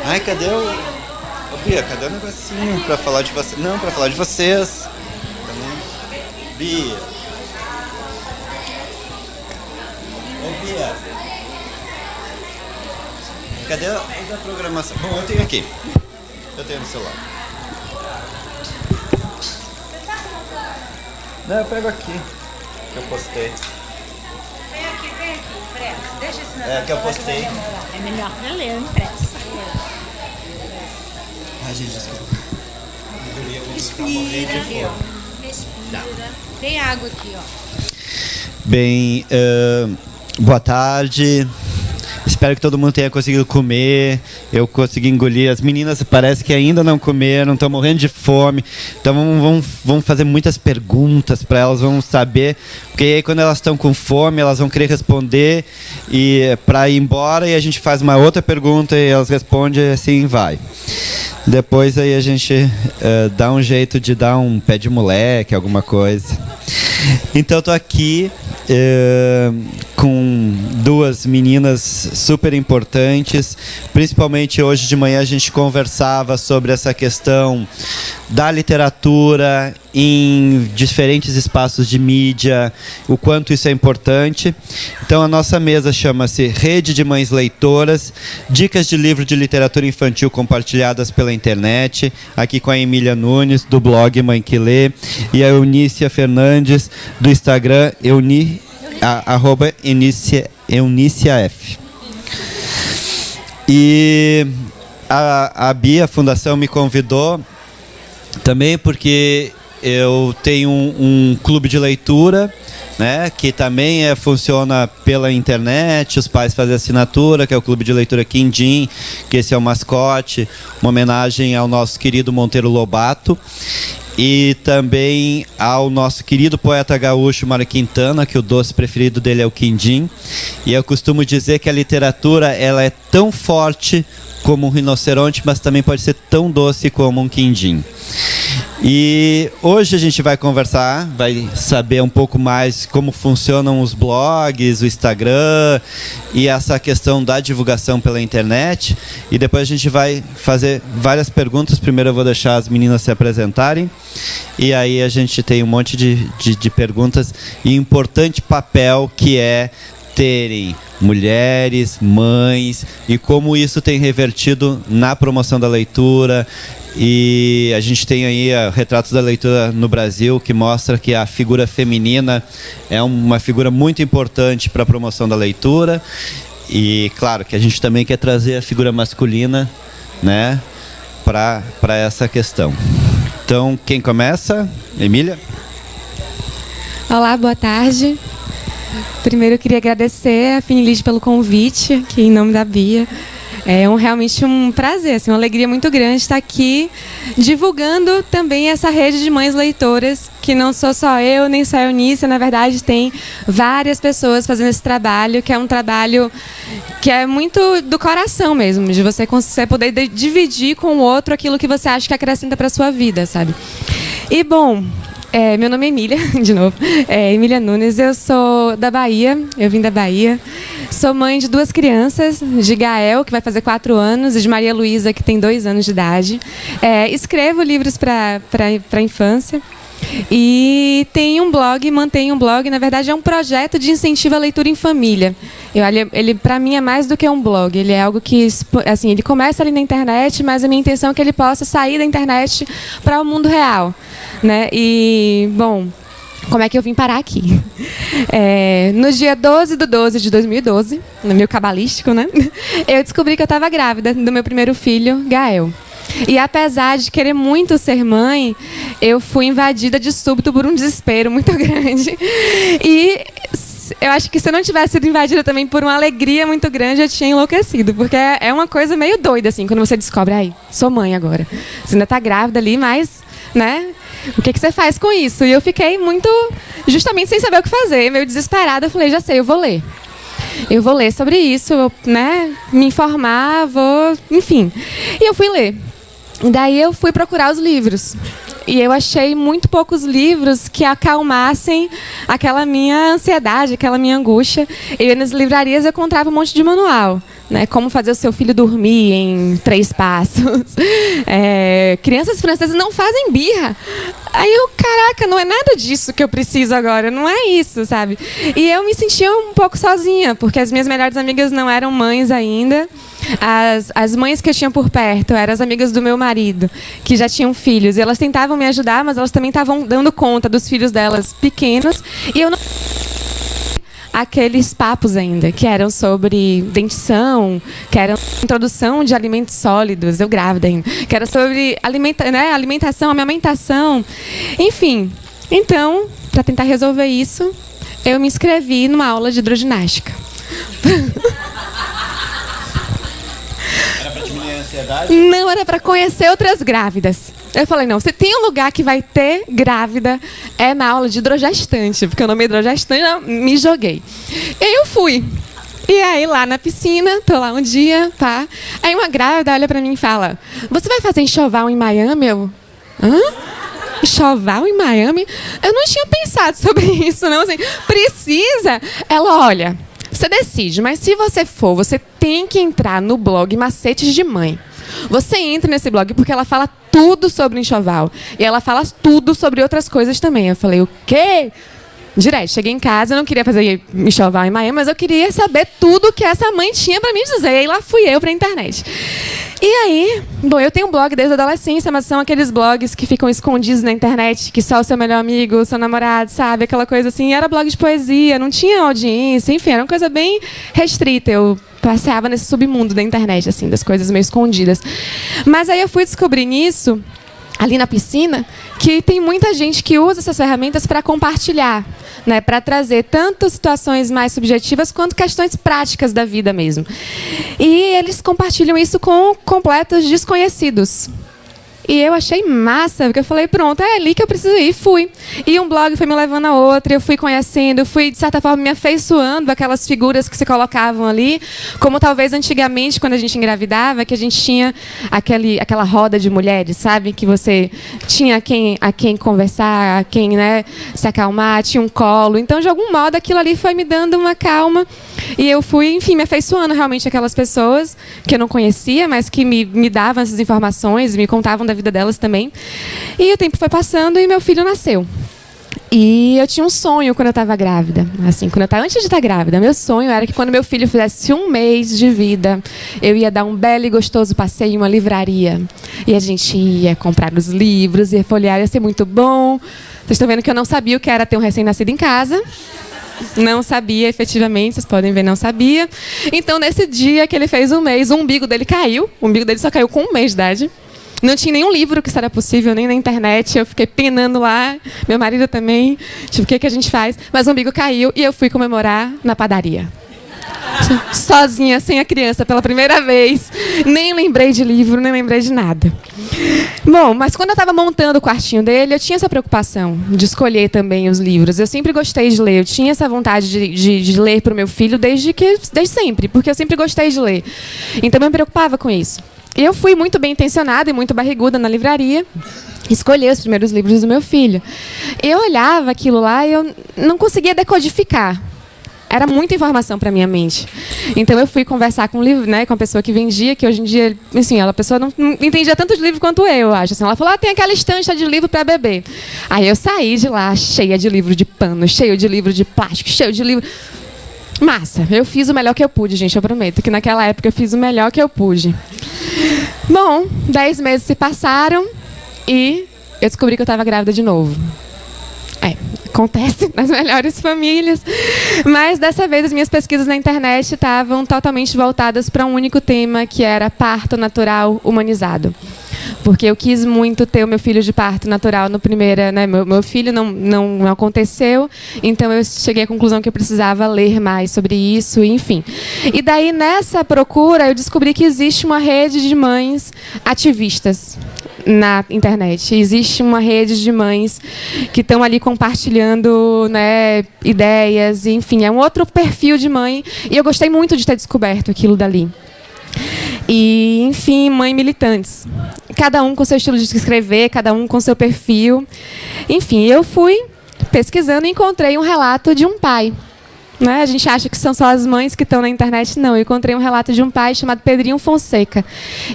Ai, cadê o... Ô, Bia, cadê o negocinho pra falar de você? Não, pra falar de vocês. Também. Bia. Ô, Bia. Cadê a programação? Bom, eu tenho aqui. Eu tenho no celular. Não, eu pego aqui. Que eu postei. Vem aqui, impresso. Deixa esse negócio. É, que eu postei. É melhor pra ler impresso. Ai, gente, desculpa. Respira. Aqui, ó. Respira. Tem água aqui, ó. Bem, boa tarde. Espero que todo mundo tenha conseguido comer. Eu consegui engolir. As meninas parece que ainda não comeram, estão morrendo de fome. Então vamos fazer muitas perguntas para elas, vamos saber. Porque aí quando elas estão com fome, elas vão querer responder e para ir embora, e a gente faz uma outra pergunta e elas respondem e assim vai. Depois aí a gente dá um jeito de dar um pé de moleque, alguma coisa. Então eu tô aqui com duas meninas super importantes. Principalmente hoje de manhã a gente conversava sobre essa questão da literatura em diferentes espaços de mídia, o quanto isso é importante. Então a nossa mesa chama-se Rede de Mães Leitoras, dicas de livro de literatura infantil compartilhadas pela internet, aqui com a Emília Nunes, do blog Mãe que Lê, e a Eunícia Fernandes, do Instagram, @EuníciaF. E a Bia, a Fundação, me convidou também porque eu tenho um clube de leitura, né, que também funciona pela internet. Os pais fazem assinatura, que é o Clube de Leitura Quindim, que esse é o mascote, uma homenagem ao nosso querido Monteiro Lobato. E também ao nosso querido poeta gaúcho Mário Quintana, que o doce preferido dele é o quindim. E eu costumo dizer que a literatura ela é tão forte como um rinoceronte, mas também pode ser tão doce como um quindim. E hoje a gente vai conversar, vai saber um pouco mais como funcionam os blogs, o Instagram e essa questão da divulgação pela internet. E depois a gente vai fazer várias perguntas. Primeiro eu vou deixar as meninas se apresentarem. E aí a gente tem um monte de perguntas e importante papel que é terem mulheres, mães, e como isso tem revertido na promoção da leitura. E a gente tem aí retratos da leitura no Brasil, que mostra que a figura feminina é uma figura muito importante para a promoção da leitura. E claro que a gente também quer trazer a figura masculina, né, para essa questão. Então, quem começa? Emília? Olá, boa tarde. Primeiro eu queria agradecer a Finilide pelo convite, aqui em nome da Bia. É realmente um prazer, assim, uma alegria muito grande estar aqui divulgando também essa rede de mães leitoras, que não sou só eu, nem só a Eunícia, na verdade tem várias pessoas fazendo esse trabalho, que é um trabalho que é muito do coração mesmo, de você poder dividir com o outro aquilo que você acha que acrescenta para a sua vida, sabe? E bom... meu nome é Emília, de novo, Emília Nunes, eu sou da Bahia, eu vim da Bahia, sou mãe de duas crianças, de Gael, que vai fazer 4 anos, e de Maria Luísa, que tem 2 anos de idade. Escrevo livros para a infância e tenho um blog, mantenho um blog, na verdade é um projeto de incentivo à leitura em família. Ele para mim é mais do que um blog, ele é algo que, assim, ele começa ali na internet, mas a minha intenção é que ele possa sair da internet para o mundo real, né? E, bom, como é que eu vim parar aqui? No dia 12/12 de 2012, no meu cabalístico, né? Eu descobri que eu estava grávida do meu primeiro filho, Gael. E apesar de querer muito ser mãe, eu fui invadida de súbito por um desespero muito grande. E eu acho que se eu não tivesse sido invadida também por uma alegria muito grande, eu tinha enlouquecido. Porque é uma coisa meio doida, assim, quando você descobre, ai, sou mãe agora. Você ainda está grávida ali, mas, né, o que você faz com isso? E eu fiquei muito, justamente sem saber o que fazer, meio desesperada. Eu falei, já sei, eu vou ler. Eu vou ler sobre isso, né, me informar, enfim. E eu fui ler. Daí eu fui procurar os livros. E eu achei muito poucos livros que acalmassem aquela minha ansiedade, aquela minha angústia. Eu ia nas livrarias e encontrava um monte de manual. Né, como fazer o seu filho dormir em 3 passos. Crianças francesas não fazem birra. Aí eu, caraca, não é nada disso que eu preciso agora, não é isso, sabe? E eu me sentia um pouco sozinha, porque as minhas melhores amigas não eram mães ainda. As mães que eu tinha por perto eram as amigas do meu marido, que já tinham filhos. E elas tentavam me ajudar, mas elas também estavam dando conta dos filhos delas pequenos. E eu não... aqueles papos ainda, que eram sobre dentição, que eram introdução de alimentos sólidos, eu grávida ainda, que era sobre alimentação, amamentação, enfim. Então, para tentar resolver isso, eu me inscrevi numa aula de hidroginástica. Era para diminuir a ansiedade? Não, era para conhecer outras grávidas. Eu falei, não, se tem um lugar que vai ter grávida, é na aula de hidrogestante, porque o nome é hidrogestante, eu me joguei. E aí eu fui. E aí lá na piscina, tô lá um dia, tá? Aí uma grávida olha pra mim e fala, você vai fazer enxoval em Miami? Eu, hã? Enxoval em Miami? Eu não tinha pensado sobre isso, não. Assim, precisa? Ela, olha, você decide, mas se você for, você tem que entrar no blog Macetes de Mãe. Você entra nesse blog porque ela fala tudo sobre enxoval. E ela fala tudo sobre outras coisas também. Eu falei, o quê? Direto, cheguei em casa, eu não queria fazer enxoval em Miami, mas eu queria saber tudo que essa mãe tinha para me dizer. E aí lá fui eu para a internet. E aí, bom, eu tenho um blog desde a adolescência, mas são aqueles blogs que ficam escondidos na internet, que só o seu melhor amigo, o seu namorado, sabe? Aquela coisa assim. Era blog de poesia, não tinha audiência, enfim, era uma coisa bem restrita. Eu passeava nesse submundo da internet, assim, das coisas meio escondidas. Mas aí eu fui descobrir nisso, ali na piscina, que tem muita gente que usa essas ferramentas para compartilhar, né, para trazer tanto situações mais subjetivas quanto questões práticas da vida mesmo. E eles compartilham isso com completos desconhecidos. E eu achei massa, porque eu falei, pronto, é ali que eu preciso ir, fui. E um blog foi me levando a outro, eu fui conhecendo, eu fui, de certa forma, me afeiçoando aquelas figuras que se colocavam ali, como talvez antigamente, quando a gente engravidava, que a gente tinha aquela roda de mulheres, sabe? Que você tinha a quem conversar, a quem, né, se acalmar, tinha um colo. Então, de algum modo, aquilo ali foi me dando uma calma. E eu fui, enfim, me afeiçoando realmente aquelas pessoas que eu não conhecia, mas que me davam essas informações, me contavam da vida delas também. E o tempo foi passando e meu filho nasceu. E eu tinha um sonho quando eu estava grávida. Assim, antes de estar grávida, meu sonho era que quando meu filho fizesse 1 mês de vida, eu ia dar um belo e gostoso passeio em uma livraria. E a gente ia comprar os livros, ia folhear, ia ser muito bom. Vocês estão vendo que eu não sabia o que era ter um recém-nascido em casa. Não sabia, efetivamente, vocês podem ver, não sabia. Então, nesse dia que ele fez 1 mês, o umbigo dele caiu. O umbigo dele só caiu com 1 mês de idade. Não tinha nenhum livro que isso era possível, nem na internet. Eu fiquei penando lá, meu marido também. Tipo, o que a gente faz? Mas o umbigo caiu e eu fui comemorar na padaria. Sozinha, sem a criança, pela primeira vez. Nem lembrei de livro, nem lembrei de nada. Bom, mas quando eu estava montando o quartinho dele, eu tinha essa preocupação de escolher também os livros. Eu sempre gostei de ler, eu tinha essa vontade de ler para o meu filho desde sempre, porque eu sempre gostei de ler. Então eu me preocupava com isso. E eu fui muito bem intencionada e muito barriguda na livraria, escolher os primeiros livros do meu filho. Eu olhava aquilo lá e eu não conseguia decodificar. Era muita informação para minha mente. Então eu fui conversar com com a pessoa que vendia, que hoje em dia, assim, a pessoa não entendia tanto de livro quanto eu acho. Assim, ela falou, tem aquela estante de livro para bebê. Aí eu saí de lá cheia de livro de pano, cheio de livro de plástico, cheio de livro... Massa, eu fiz o melhor que eu pude, gente, eu prometo que naquela época eu fiz o melhor que eu pude. Bom, 10 meses se passaram e eu descobri que eu estava grávida de novo. Acontece nas melhores famílias. Mas dessa vez as minhas pesquisas na internet estavam totalmente voltadas para um único tema, que era parto natural humanizado. Porque eu quis muito ter o meu filho de parto natural no primeiro, né? Meu filho não aconteceu, então eu cheguei à conclusão que eu precisava ler mais sobre isso, enfim. E daí, nessa procura, eu descobri que existe uma rede de mães ativistas na internet. Existe uma rede de mães que estão ali compartilhando, né, ideias, enfim, é um outro perfil de mãe, e eu gostei muito de ter descoberto aquilo dali. E, enfim, mães militantes, cada um com seu estilo de escrever, cada um com seu perfil. Enfim, eu fui pesquisando e encontrei um relato de um pai. Né? A gente acha que são só as mães que estão na internet. Não, eu encontrei um relato de um pai chamado Pedrinho Fonseca.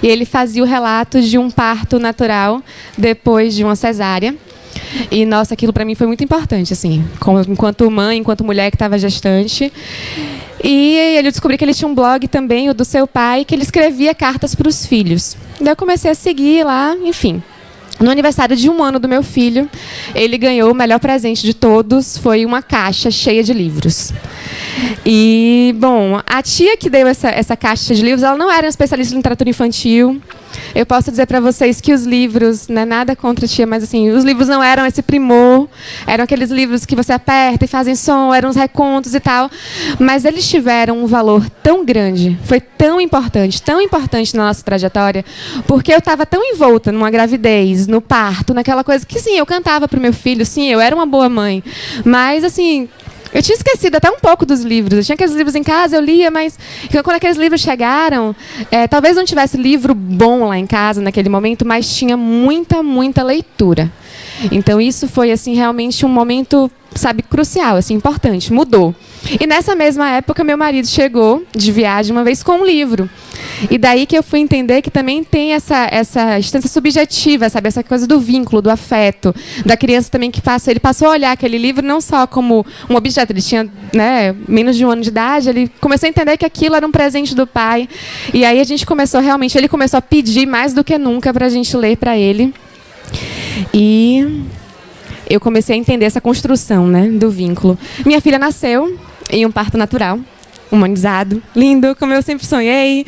E ele fazia o relato de um parto natural depois de uma cesárea. E, nossa, aquilo para mim foi muito importante, assim, enquanto mãe, enquanto mulher que estava gestante. E eu descobri que ele tinha um blog também, o do seu pai, que ele escrevia cartas para os filhos. Daí eu comecei a seguir lá, enfim. No aniversário de 1 ano do meu filho, ele ganhou o melhor presente de todos, foi uma caixa cheia de livros. E, bom, a tia que deu essa caixa de livros, ela não era uma especialista em literatura infantil. Eu posso dizer para vocês que os livros, não é nada contra a tia, mas assim, os livros não eram esse primor, eram aqueles livros que você aperta e fazem som, eram os recontos e tal, mas eles tiveram um valor tão grande, foi tão importante na nossa trajetória, porque eu estava tão envolta numa gravidez, no parto, naquela coisa que sim, eu cantava para o meu filho, sim, eu era uma boa mãe, mas assim, eu tinha esquecido até um pouco dos livros. Eu tinha aqueles livros em casa, eu lia, mas quando aqueles livros chegaram, talvez não tivesse livro bom lá em casa naquele momento, mas tinha muita, muita leitura. Então isso foi assim realmente um momento, sabe, crucial, assim, importante, mudou. E nessa mesma época, meu marido chegou de viagem uma vez com um livro. E daí que eu fui entender que também tem essa instância subjetiva, sabe? Essa coisa do vínculo, do afeto, da criança também que ele passou a olhar aquele livro não só como um objeto, ele tinha, né, menos de 1 ano de idade, ele começou a entender que aquilo era um presente do pai. E aí a gente começou realmente, ele começou a pedir mais do que nunca para a gente ler para ele. E eu comecei a entender essa construção, né, do vínculo. Minha filha nasceu em um parto natural, humanizado, lindo, como eu sempre sonhei.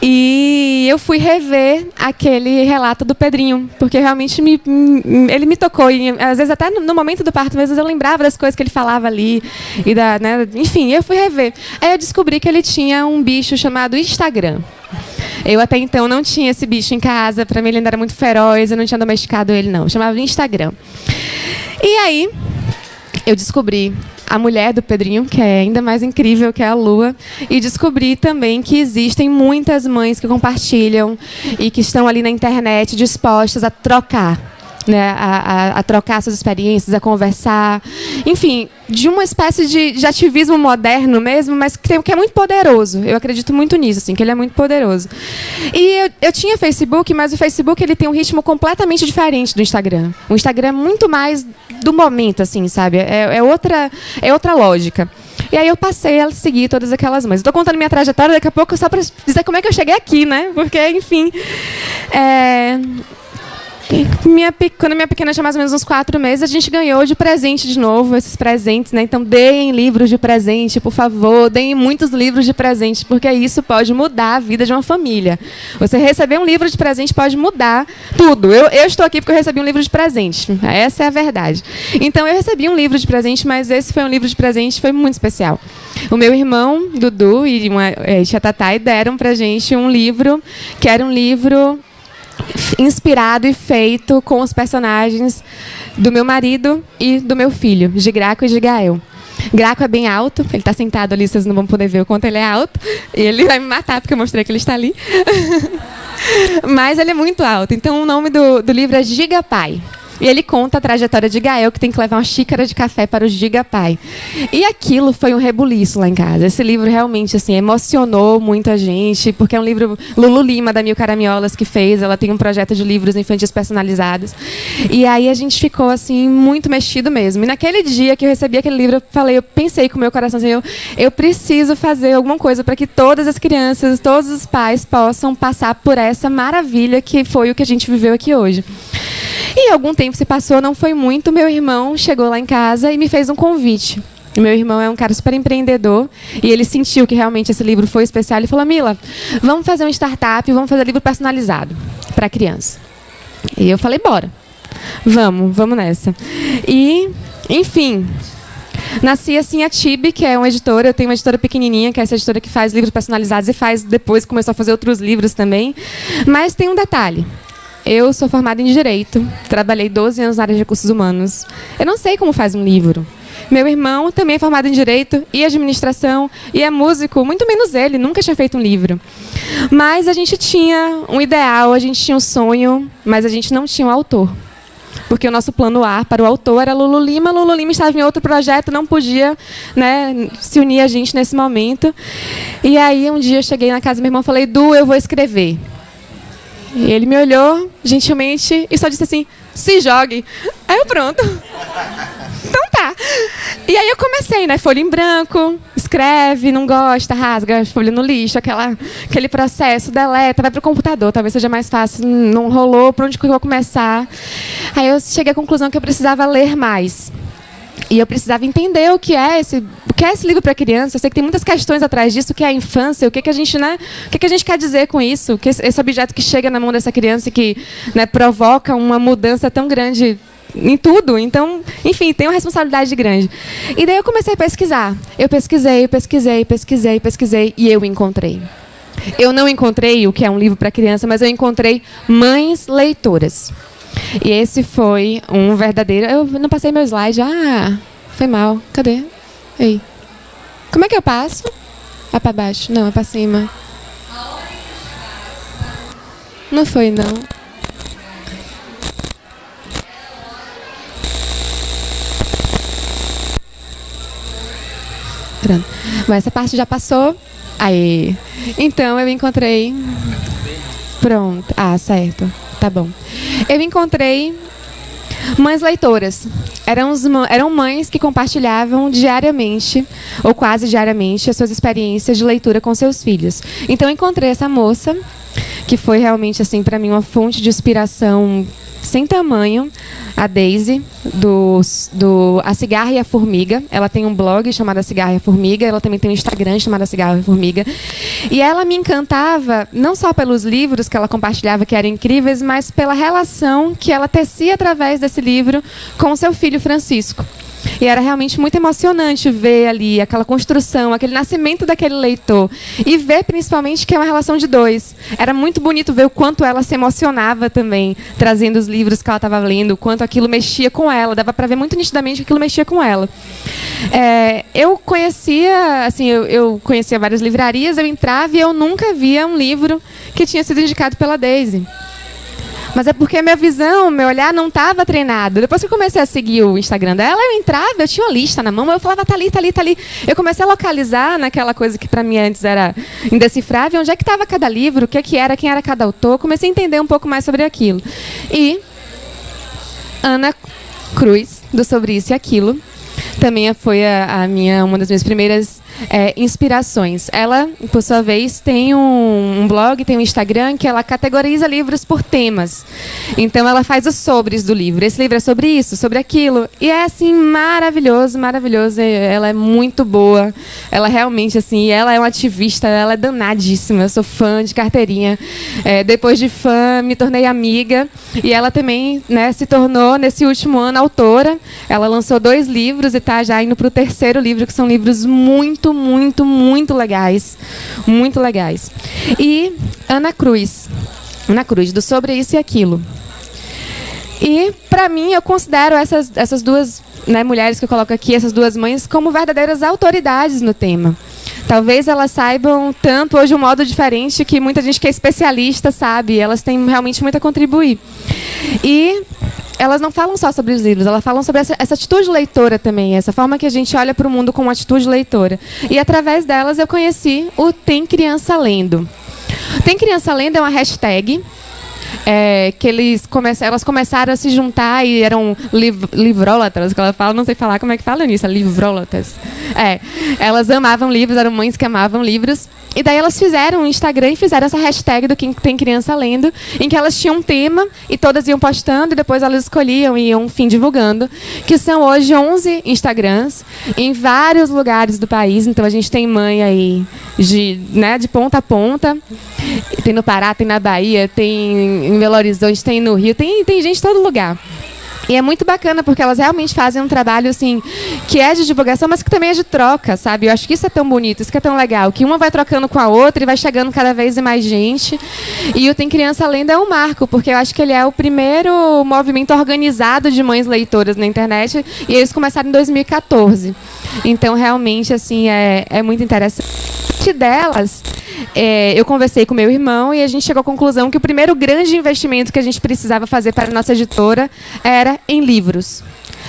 E eu fui rever aquele relato do Pedrinho, porque realmente ele me tocou. E, às vezes, até no momento do parto, às vezes eu lembrava das coisas que ele falava ali. E né, enfim, eu fui rever. Aí eu descobri que ele tinha um bicho chamado Instagram. Eu até então não tinha esse bicho em casa. Para mim ele ainda era muito feroz, eu não tinha domesticado ele, não. Eu chamava de Instagram. E aí eu descobri a mulher do Pedrinho, que é ainda mais incrível, que é a Lua, e descobri também que existem muitas mães que compartilham e que estão ali na internet dispostas a trocar, né, a trocar suas experiências, a conversar, enfim, de uma espécie de ativismo moderno mesmo, mas que é muito poderoso. Eu acredito muito nisso, assim, que ele é muito poderoso. E eu tinha Facebook, mas o Facebook ele tem um ritmo completamente diferente do Instagram. O Instagram é muito mais do momento, assim, sabe? É outra lógica. E aí eu passei a seguir todas aquelas mães. Estou contando minha trajetória daqui a pouco só para dizer como é que eu cheguei aqui, né? Porque, enfim... Quando minha pequena tinha mais ou menos uns 4 meses, a gente ganhou de presente de novo esses presentes, né? Então, deem livros de presente, por favor, deem muitos livros de presente, porque isso pode mudar a vida de uma família. Você receber um livro de presente pode mudar tudo. Eu estou aqui porque eu recebi um livro de presente. Essa é a verdade. Então, eu recebi um livro de presente, mas esse foi um livro de presente, foi muito especial. O meu irmão, Dudu, e a tia Tatai deram pra gente um livro, que era um livro inspirado e feito com os personagens do meu marido e do meu filho, de Graco e de Gael. Graco é bem alto, ele está sentado ali, vocês não vão poder ver o quanto ele é alto. E ele vai me matar porque eu mostrei que ele está ali. Mas ele é muito alto. Então o nome do livro é Gigapai. E ele conta a trajetória de Gael, que tem que levar uma xícara de café para o Gigapai. E aquilo foi um rebuliço lá em casa. Esse livro realmente assim, emocionou muito a gente, porque é um livro... Lulu Lima, da Mil Caramiolas, que fez. Ela tem um projeto de livros infantis personalizados. E aí a gente ficou assim, muito mexido mesmo. E naquele dia que eu recebi aquele livro, eu pensei com o meu coração assim, eu preciso fazer alguma coisa para que todas as crianças, todos os pais possam passar por essa maravilha que foi o que a gente viveu aqui hoje. E algum tempo se passou, não foi muito, meu irmão chegou lá em casa e me fez um convite. O meu irmão é um cara super empreendedor e ele sentiu que realmente esse livro foi especial. Ele falou, Mila, vamos fazer uma startup, vamos fazer livro personalizado para criança. E eu falei, bora, vamos nessa. E, enfim... Nasci assim a Tibi, que é uma editora. Eu tenho uma editora pequenininha, que é essa editora que faz livros personalizados e depois começou a fazer outros livros também. Mas tem um detalhe. Eu sou formada em Direito, trabalhei 12 anos na área de recursos humanos. Eu não sei como faz um livro. Meu irmão também é formado em Direito e Administração e é músico, muito menos ele, nunca tinha feito um livro. Mas a gente tinha um ideal, a gente tinha um sonho, mas a gente não tinha um autor. Porque o nosso plano A para o autor era Lulu Lima. Lulu Lima estava em outro projeto, não podia, né, se unir a gente nesse momento. E aí um dia eu cheguei na casa do meu irmão e falei, Du, eu vou escrever. E ele me olhou gentilmente e só disse assim, se jogue. Aí eu, pronto. Então tá. E aí eu comecei, né? Folha em branco, escreve, não gosta, rasga, folha no lixo, aquele processo, deleta, vai pro computador, talvez seja mais fácil, não rolou, por onde que eu vou começar? Aí eu cheguei à conclusão que eu precisava ler mais. E eu precisava entender o que é esse livro para criança. Eu sei que tem muitas questões atrás disso, o que é a infância, o que a gente, né, o que a gente quer dizer com isso, que esse objeto que chega na mão dessa criança e que, né, provoca uma mudança tão grande em tudo. Então, enfim, tem uma responsabilidade grande. E daí eu comecei a pesquisar. Eu pesquisei e eu encontrei. Eu não encontrei o que é um livro para criança, mas eu encontrei mães leitoras. E esse foi um verdadeiro... Eu não passei meu slide. Ah, foi mal. Cadê? Ei. Como é que eu passo? É para baixo? Não, é para cima. Não foi, não. Pronto. Bom, essa parte já passou. Aí. Então, eu encontrei... Pronto. Ah, certo. Tá bom. Eu encontrei mães leitoras. Eram mães que compartilhavam diariamente, ou quase diariamente, as suas experiências de leitura com seus filhos. Então, eu encontrei essa moça, que foi realmente, assim, para mim, uma fonte de inspiração sem tamanho, a Daisy, do A Cigarra e a Formiga. Ela tem um blog chamado A Cigarra e a Formiga, ela também tem um Instagram chamado A Cigarra e a Formiga. E ela me encantava, não só pelos livros que ela compartilhava, que eram incríveis, mas pela relação que ela tecia através desse livro com seu filho Francisco. E era realmente muito emocionante ver ali aquela construção, aquele nascimento daquele leitor. E ver, principalmente, que é uma relação de dois. Era muito bonito ver o quanto ela se emocionava também, trazendo os livros que ela estava lendo, o quanto aquilo mexia com ela. Dava para ver muito nitidamente que aquilo mexia com ela. Eu conhecia várias livrarias, eu entrava e eu nunca via um livro que tinha sido indicado pela Daisy. Mas é porque a minha visão, meu olhar não estava treinado. Depois que eu comecei a seguir o Instagram dela, eu entrava, eu tinha uma lista na mão, eu falava, tá ali, tá ali, tá ali. Eu comecei a localizar naquela coisa que para mim antes era indecifrável, onde é que estava cada livro, o que era, quem era cada autor. Comecei a entender um pouco mais sobre aquilo. E Ana Cruz, do Sobre Isso e Aquilo, também foi uma das minhas primeiras inspirações. Ela, por sua vez, tem um blog, tem um Instagram que ela categoriza livros por temas. Então, ela faz os sobres do livro. Esse livro é sobre isso, sobre aquilo. E é, assim, maravilhoso, maravilhoso. Ela é muito boa. Ela realmente, assim, ela é uma ativista, ela é danadíssima. Eu sou fã de carteirinha. Depois de fã, me tornei amiga. E ela também, né, se tornou, nesse último ano, autora. Ela lançou 2 livros e está já indo para o 3º livro, que são livros muito, muito, muito legais. Muito legais. E Ana Cruz, do Sobre Isso e Aquilo. E, para mim, eu considero essas duas, né, mulheres que eu coloco aqui, essas 2 mães, como verdadeiras autoridades no tema. Talvez elas saibam tanto hoje um modo diferente que muita gente que é especialista sabe. Elas têm realmente muito a contribuir. E elas não falam só sobre os livros, elas falam sobre essa atitude leitora também, essa forma que a gente olha para o mundo com uma atitude leitora. E através delas eu conheci o Tem Criança Lendo. Tem Criança Lendo é uma hashtag que elas começaram a se juntar e eram livrólatras, que ela fala, não sei falar como é que fala nisso, livrólatras. Elas amavam livros, eram mães que amavam livros. E daí elas fizeram um Instagram e fizeram essa hashtag do Quem Tem Criança Lendo, em que elas tinham um tema e todas iam postando e depois elas escolhiam e iam, enfim, divulgando, que são hoje 11 Instagrams em vários lugares do país. Então a gente tem mãe aí de ponta a ponta. Tem no Pará, tem na Bahia, tem em Belo Horizonte, tem no Rio, tem gente em todo lugar. E é muito bacana, porque elas realmente fazem um trabalho, assim, que é de divulgação, mas que também é de troca, sabe? Eu acho que isso é tão bonito, isso que é tão legal, que uma vai trocando com a outra e vai chegando cada vez mais gente. E o Tem Criança Lendo é um marco, porque eu acho que ele é o primeiro movimento organizado de mães leitoras na internet, e eles começaram em 2014. Então, realmente, assim, é muito interessante. Delas, eu conversei com meu irmão e a gente chegou à conclusão que o primeiro grande investimento que a gente precisava fazer para a nossa editora era em livros.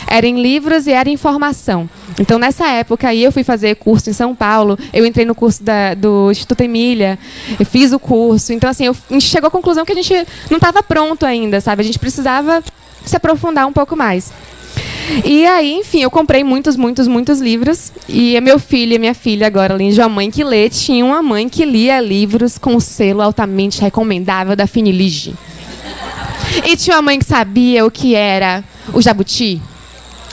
Era em livros e era em formação. Então, nessa época aí, eu fui fazer curso em São Paulo, eu entrei no curso do Instituto Emília, eu fiz o curso. Então, assim, a gente chegou à conclusão que a gente não estava pronto ainda, sabe? A gente precisava se aprofundar um pouco mais. E aí, enfim, eu comprei muitos livros. E meu filho e minha filha, agora, além de uma mãe que lê, tinha uma mãe que lia livros com o selo altamente recomendável da Finilige. E tinha uma mãe que sabia o que era o jabuti.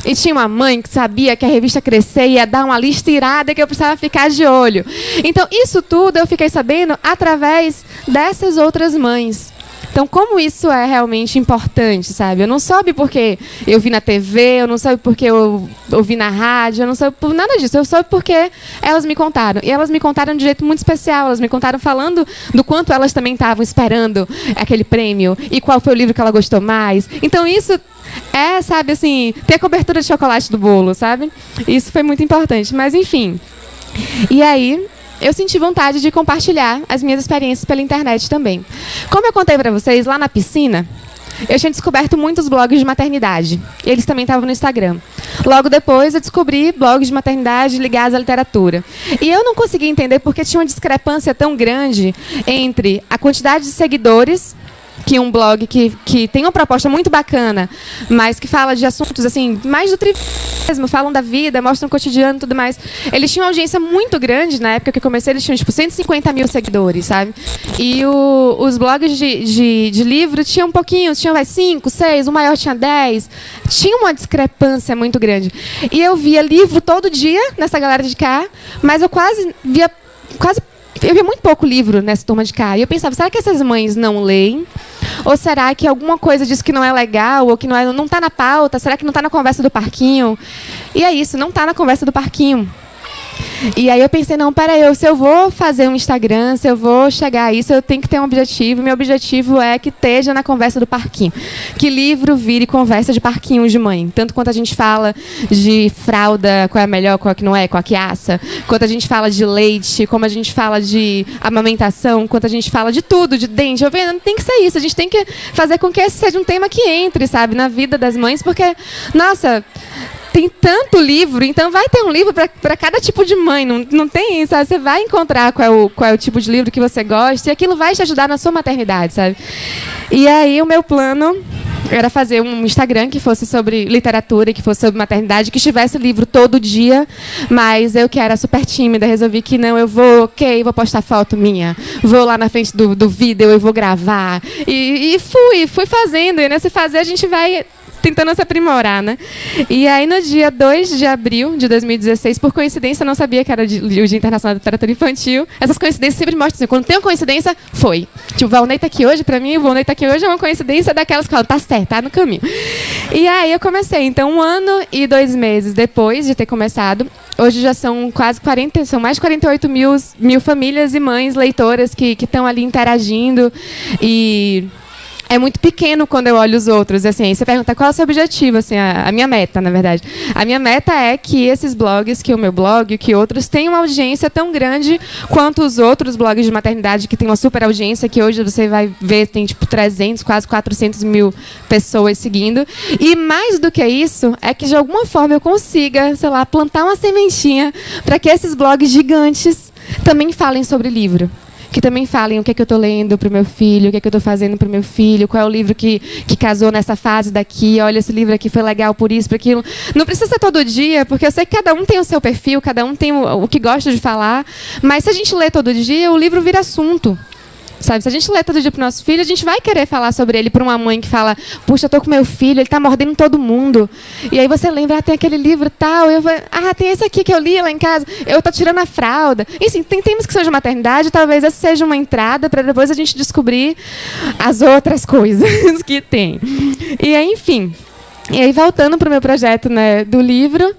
E tinha uma mãe que sabia que a revista Crescer ia dar uma lista irada que eu precisava ficar de olho. Então, isso tudo eu fiquei sabendo através dessas outras mães. Então, como isso é realmente importante, sabe? Eu não soube porque eu vi na TV, eu não soube porque eu ouvi na rádio, eu não soube por nada disso. Eu soube porque elas me contaram. E elas me contaram de um jeito muito especial. Elas me contaram falando do quanto elas também estavam esperando aquele prêmio e qual foi o livro que ela gostou mais. Então, isso sabe, assim, ter a cobertura de chocolate do bolo, sabe? Isso foi muito importante. Mas, enfim. E aí, eu senti vontade de compartilhar as minhas experiências pela internet também. Como eu contei para vocês, lá na piscina, eu tinha descoberto muitos blogs de maternidade. Eles também estavam no Instagram. Logo depois, eu descobri blogs de maternidade ligados à literatura. E eu não conseguia entender porque tinha uma discrepância tão grande entre a quantidade de seguidores que um blog que tem uma proposta muito bacana, mas que fala de assuntos assim, mais do trivial mesmo, falam da vida, mostram o cotidiano e tudo mais. Eles tinham uma audiência muito grande, na época que eu comecei, eles tinham tipo 150 mil seguidores, sabe? E os blogs de livro tinham um pouquinho, tinham 5, 6, o maior tinha 10. Tinha uma discrepância muito grande. E eu via livro todo dia nessa galera de cá, mas eu via muito pouco livro nessa turma de cá. E eu pensava, será que essas mães não leem? Ou será que alguma coisa diz que não é legal, ou que não está na pauta? Será que não está na conversa do parquinho? E é isso, não está na conversa do parquinho. E aí eu pensei, não, peraí, se eu vou fazer um Instagram, se eu vou chegar a isso, eu tenho que ter um objetivo. Meu objetivo é que esteja na conversa do parquinho. Que livro vire conversa de parquinho de mãe. Tanto quanto a gente fala de fralda, qual é a melhor, qual é que não é, qual é que assa. Quanto a gente fala de leite, como a gente fala de amamentação, quanto a gente fala de tudo, de dente. Eu vejo, não tem que ser isso. A gente tem que fazer com que esse seja um tema que entre, sabe, na vida das mães. Porque, nossa, tem tanto livro, então vai ter um livro para cada tipo de mãe. Não tem, sabe? Você vai encontrar qual é o tipo de livro que você gosta e aquilo vai te ajudar na sua maternidade, sabe? E aí o meu plano era fazer um Instagram que fosse sobre literatura, que fosse sobre maternidade, que tivesse livro todo dia, mas eu que era super tímida, resolvi que não, eu vou postar foto minha, vou lá na frente do vídeo, eu vou gravar. E fui fazendo, e nesse fazer a gente vai tentando se aprimorar, né? E aí, no dia 2 de abril de 2016, por coincidência, eu não sabia que era o Dia Internacional da Literatura Infantil. Essas coincidências sempre mostram assim, quando tem uma coincidência, foi. Tipo, o Valnei tá aqui hoje, pra mim, o Valnei tá aqui hoje é uma coincidência daquelas que falam, tá certo, tá no caminho. E aí eu comecei. Então, 1 ano e 2 meses depois de ter começado, hoje já são são mais de 48 mil famílias e mães leitoras que estão ali interagindo. E é muito pequeno quando eu olho os outros. Assim, você pergunta qual é o seu objetivo, assim, a minha meta, na verdade. A minha meta é que esses blogs, que o meu blog, que outros, tenham uma audiência tão grande quanto os outros blogs de maternidade, que tem uma super audiência, que hoje você vai ver, tem tipo 300, quase 400 mil pessoas seguindo. E mais do que isso, é que de alguma forma eu consiga, sei lá, plantar uma sementinha para que esses blogs gigantes também falem sobre livro. Que também falem o que é que eu estou lendo para o meu filho, o que é que eu estou fazendo para o meu filho, qual é o livro que casou nessa fase daqui, olha, esse livro aqui foi legal por isso, por aquilo. Não precisa ser todo dia, porque eu sei que cada um tem o seu perfil, cada um tem o que gosta de falar, mas se a gente lê todo dia, o livro vira assunto. Sabe, se a gente lê todo dia pro nosso filho, a gente vai querer falar sobre ele para uma mãe que fala, puxa, eu tô com meu filho, ele tá mordendo todo mundo. E aí você lembra, tem aquele livro tal, tem esse aqui que eu li lá em casa, eu tô tirando a fralda. E sim, tem temas que são de maternidade, talvez essa seja uma entrada para depois a gente descobrir as outras coisas que tem. E aí, enfim, E aí, voltando para o meu projeto, né, do livro,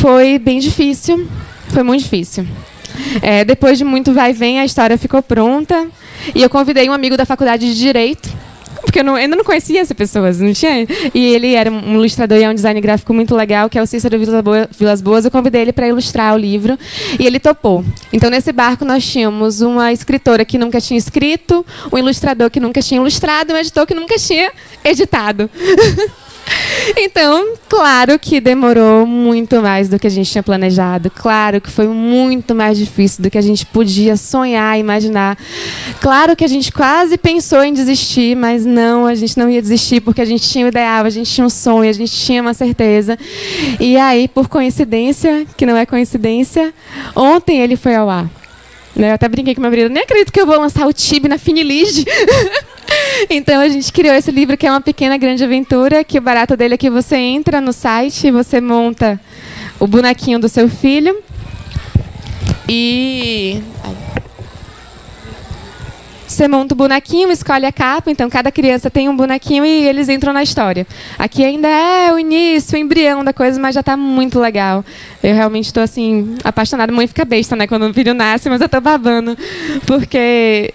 foi bem difícil, foi muito difícil. Depois de muito vai e vem, a história ficou pronta. E eu convidei um amigo da faculdade de Direito, porque eu ainda não conhecia essas pessoas, não tinha. E ele era um ilustrador e é um design gráfico muito legal, que é o Cícero Vilas Boas. Eu convidei ele para ilustrar o livro e ele topou. Então, nesse barco, nós tínhamos uma escritora que nunca tinha escrito, um ilustrador que nunca tinha ilustrado, um editor que nunca tinha editado. Então, claro que demorou muito mais do que a gente tinha planejado. Claro que foi muito mais difícil do que a gente podia sonhar, imaginar. Claro que a gente quase pensou em desistir, mas não, a gente não ia desistir porque a gente tinha um ideal, a gente tinha um sonho, a gente tinha uma certeza. E aí, por coincidência, que não é coincidência, ontem ele foi ao ar. Eu até brinquei com meu marido, nem acredito que eu vou lançar o Tibi na Finiliste. Então a gente criou esse livro que é uma pequena grande aventura, que o barato dele é que você entra no site, você monta o bonequinho do seu filho e você monta o bonequinho, escolhe a capa, então cada criança tem um bonequinho e eles entram na história. Aqui ainda é o início, o embrião da coisa, mas já está muito legal. Eu realmente estou assim apaixonada. Mãe fica besta, né, quando o filho nasce, mas eu estou babando, porque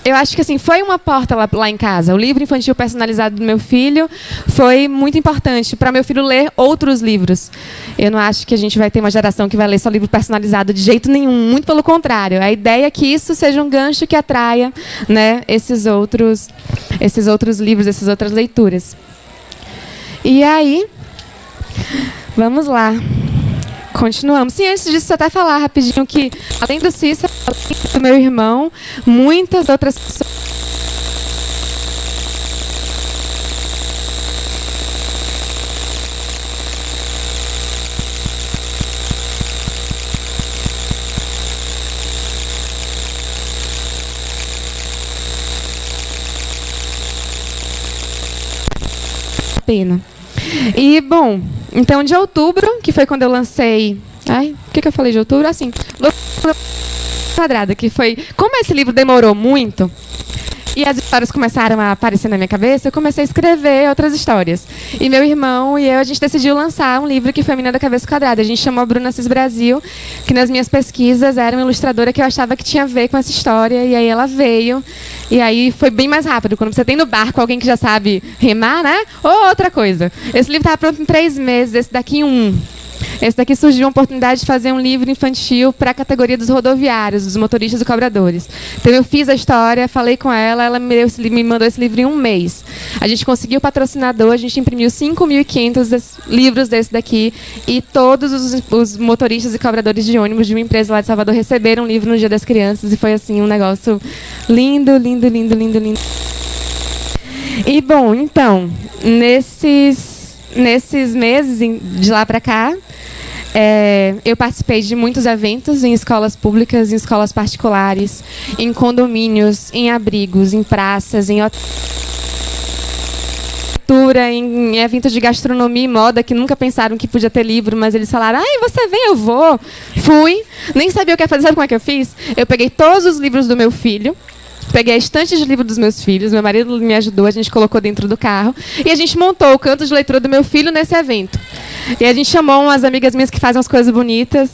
eu acho que assim, foi uma porta lá em casa. O livro infantil personalizado do meu filho foi muito importante para meu filho ler outros livros. Eu não acho que a gente vai ter uma geração que vai ler só livro personalizado de jeito nenhum. Muito pelo contrário. A ideia é que isso seja um gancho que atraia, né, esses outros livros, essas outras leituras. E aí, vamos lá. Continuamos. Sim, antes disso, até falar rapidinho que, além do Cícero, além do meu irmão, muitas outras pessoas. Pena. E, bom, então de outubro, que foi quando eu lancei... Ai, o que eu falei de outubro? Assim, Quadrada, que foi... Como esse livro demorou muito, e as histórias começaram a aparecer na minha cabeça, eu comecei a escrever outras histórias. E meu irmão e eu, a gente decidiu lançar um livro que foi A Menina da Cabeça Quadrada. A gente chamou a Bruna Cis Brasil, que nas minhas pesquisas era uma ilustradora que eu achava que tinha a ver com essa história, e aí ela veio, e aí foi bem mais rápido. Quando você tem no barco alguém que já sabe remar, né? Ou outra coisa. Esse livro estava pronto em 3 meses, esse daqui em 1. Esse daqui surgiu a oportunidade de fazer um livro infantil para a categoria dos rodoviários, dos motoristas e cobradores. Então eu fiz a história, falei com ela, ela me mandou esse livro em 1 mês. A gente conseguiu o patrocinador, a gente imprimiu 5.500 livros desse daqui e todos os motoristas e cobradores de ônibus de uma empresa lá de Salvador receberam o livro no Dia das Crianças e foi assim um negócio lindo, lindo, lindo, lindo, lindo. E bom, então, nesses meses de lá para cá, eu participei de muitos eventos em escolas públicas, em escolas particulares, em condomínios, em abrigos, em praças, em em eventos de gastronomia e moda que nunca pensaram que podia ter livro, mas eles falaram, ai, você vem, eu vou. Fui, nem sabia o que ia fazer, sabe como é que eu fiz? Eu peguei todos os livros do meu filho, peguei a estante de livro dos meus filhos, meu marido me ajudou, a gente colocou dentro do carro e a gente montou o canto de leitura do meu filho nesse evento. E a gente chamou umas amigas minhas que fazem umas coisas bonitas.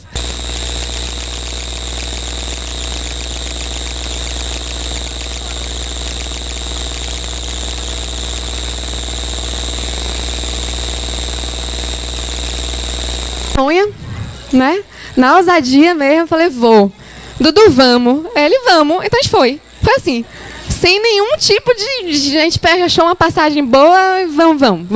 Né? Na ousadia mesmo, eu falei, vou. Dudu, vamos. Ele, vamos. Então a gente foi. Foi assim, sem nenhum tipo de... A gente achou uma passagem boa e vamos,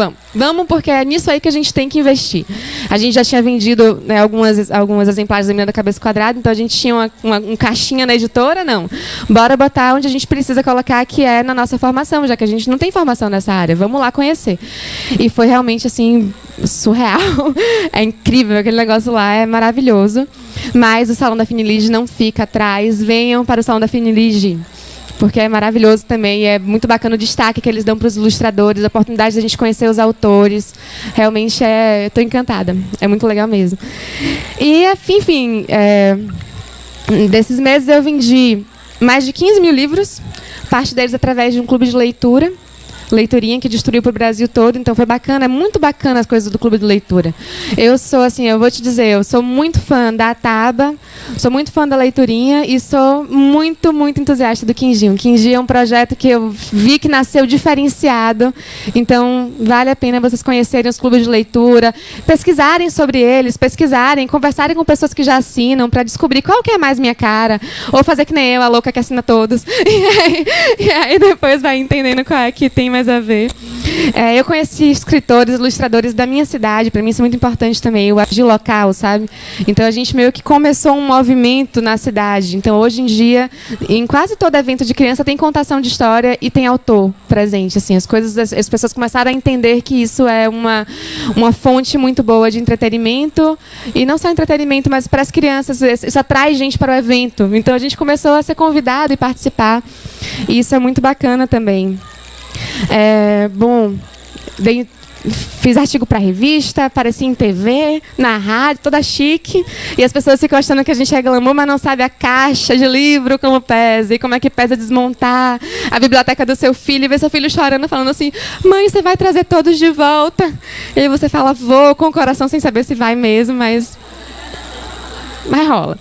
porque é nisso aí que a gente tem que investir. A gente já tinha vendido, né, alguns exemplares da Menina da Cabeça Quadrada, então a gente tinha um caixinha na editora, não. Bora botar onde a gente precisa colocar, que é na nossa formação, já que a gente não tem formação nessa área. Vamos lá conhecer. E foi realmente, assim, surreal. É incrível, aquele negócio lá é maravilhoso. Mas o Salão da Finiliste não fica atrás. Venham para o Salão da Finiliste, porque é maravilhoso também, é muito bacana o destaque que eles dão para os ilustradores, a oportunidade de a gente conhecer os autores. Realmente estou encantada, é muito legal mesmo. E, enfim, desses meses eu vendi mais de 15 mil livros, parte deles através de um clube de leitura, leiturinha que destruiu para o Brasil todo, então foi bacana, é muito bacana as coisas do Clube de Leitura. Eu sou, assim, eu vou te dizer, eu sou muito fã da Taba, sou muito fã da leiturinha e sou muito, muito entusiasta do Quindim. O Quindim é um projeto que eu vi que nasceu diferenciado, então vale a pena vocês conhecerem os clubes de leitura, pesquisarem sobre eles, conversarem com pessoas que já assinam para descobrir qual que é mais minha cara, ou fazer que nem eu, a louca que assina todos, e aí depois vai entendendo qual é que tem mais a ver. Eu conheci escritores, ilustradores da minha cidade, para mim isso é muito importante também, o agir local, sabe? Então a gente meio que começou um movimento na cidade. Então hoje em dia, em quase todo evento de criança tem contação de história e tem autor presente. Assim, as pessoas começaram a entender que isso é uma fonte muito boa de entretenimento, e não só entretenimento, mas para as crianças, isso atrai gente para o evento. Então a gente começou a ser convidado e participar, e isso é muito bacana também. Bom, fiz artigo para revista, apareci em TV, na rádio, toda chique, e as pessoas ficam achando que a gente é glamour, mas não sabe a caixa de livro, como pesa, e como é que pesa desmontar a biblioteca do seu filho, e ver seu filho chorando, falando assim, mãe, você vai trazer todos de volta? E aí você fala, vou, com o coração, sem saber se vai mesmo, mas rola.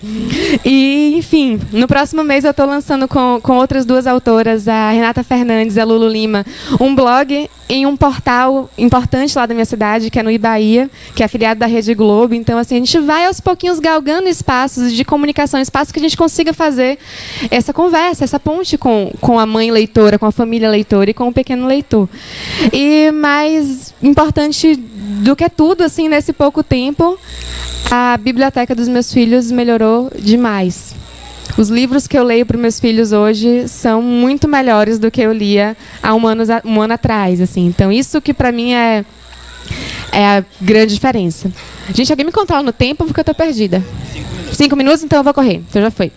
E, enfim, no próximo mês eu estou lançando com outras duas autoras, a Renata Fernandes e a Lulu Lima, um blog em um portal importante lá da minha cidade, que é no Ibaía, que é afiliado da Rede Globo. Então, assim, a gente vai aos pouquinhos galgando espaços de comunicação, espaços que a gente consiga fazer essa conversa, essa ponte com a mãe leitora, com a família leitora e com o pequeno leitor. E mais importante do que tudo, assim, nesse pouco tempo, a biblioteca dos meus filhos melhorou demais. Os livros que eu leio para os meus filhos hoje são muito melhores do que eu lia há um ano atrás. Assim. Então, isso que para mim é a grande diferença. Gente, alguém me controla no tempo porque eu estou perdida. 5 minutos, então eu vou correr. Então já foi.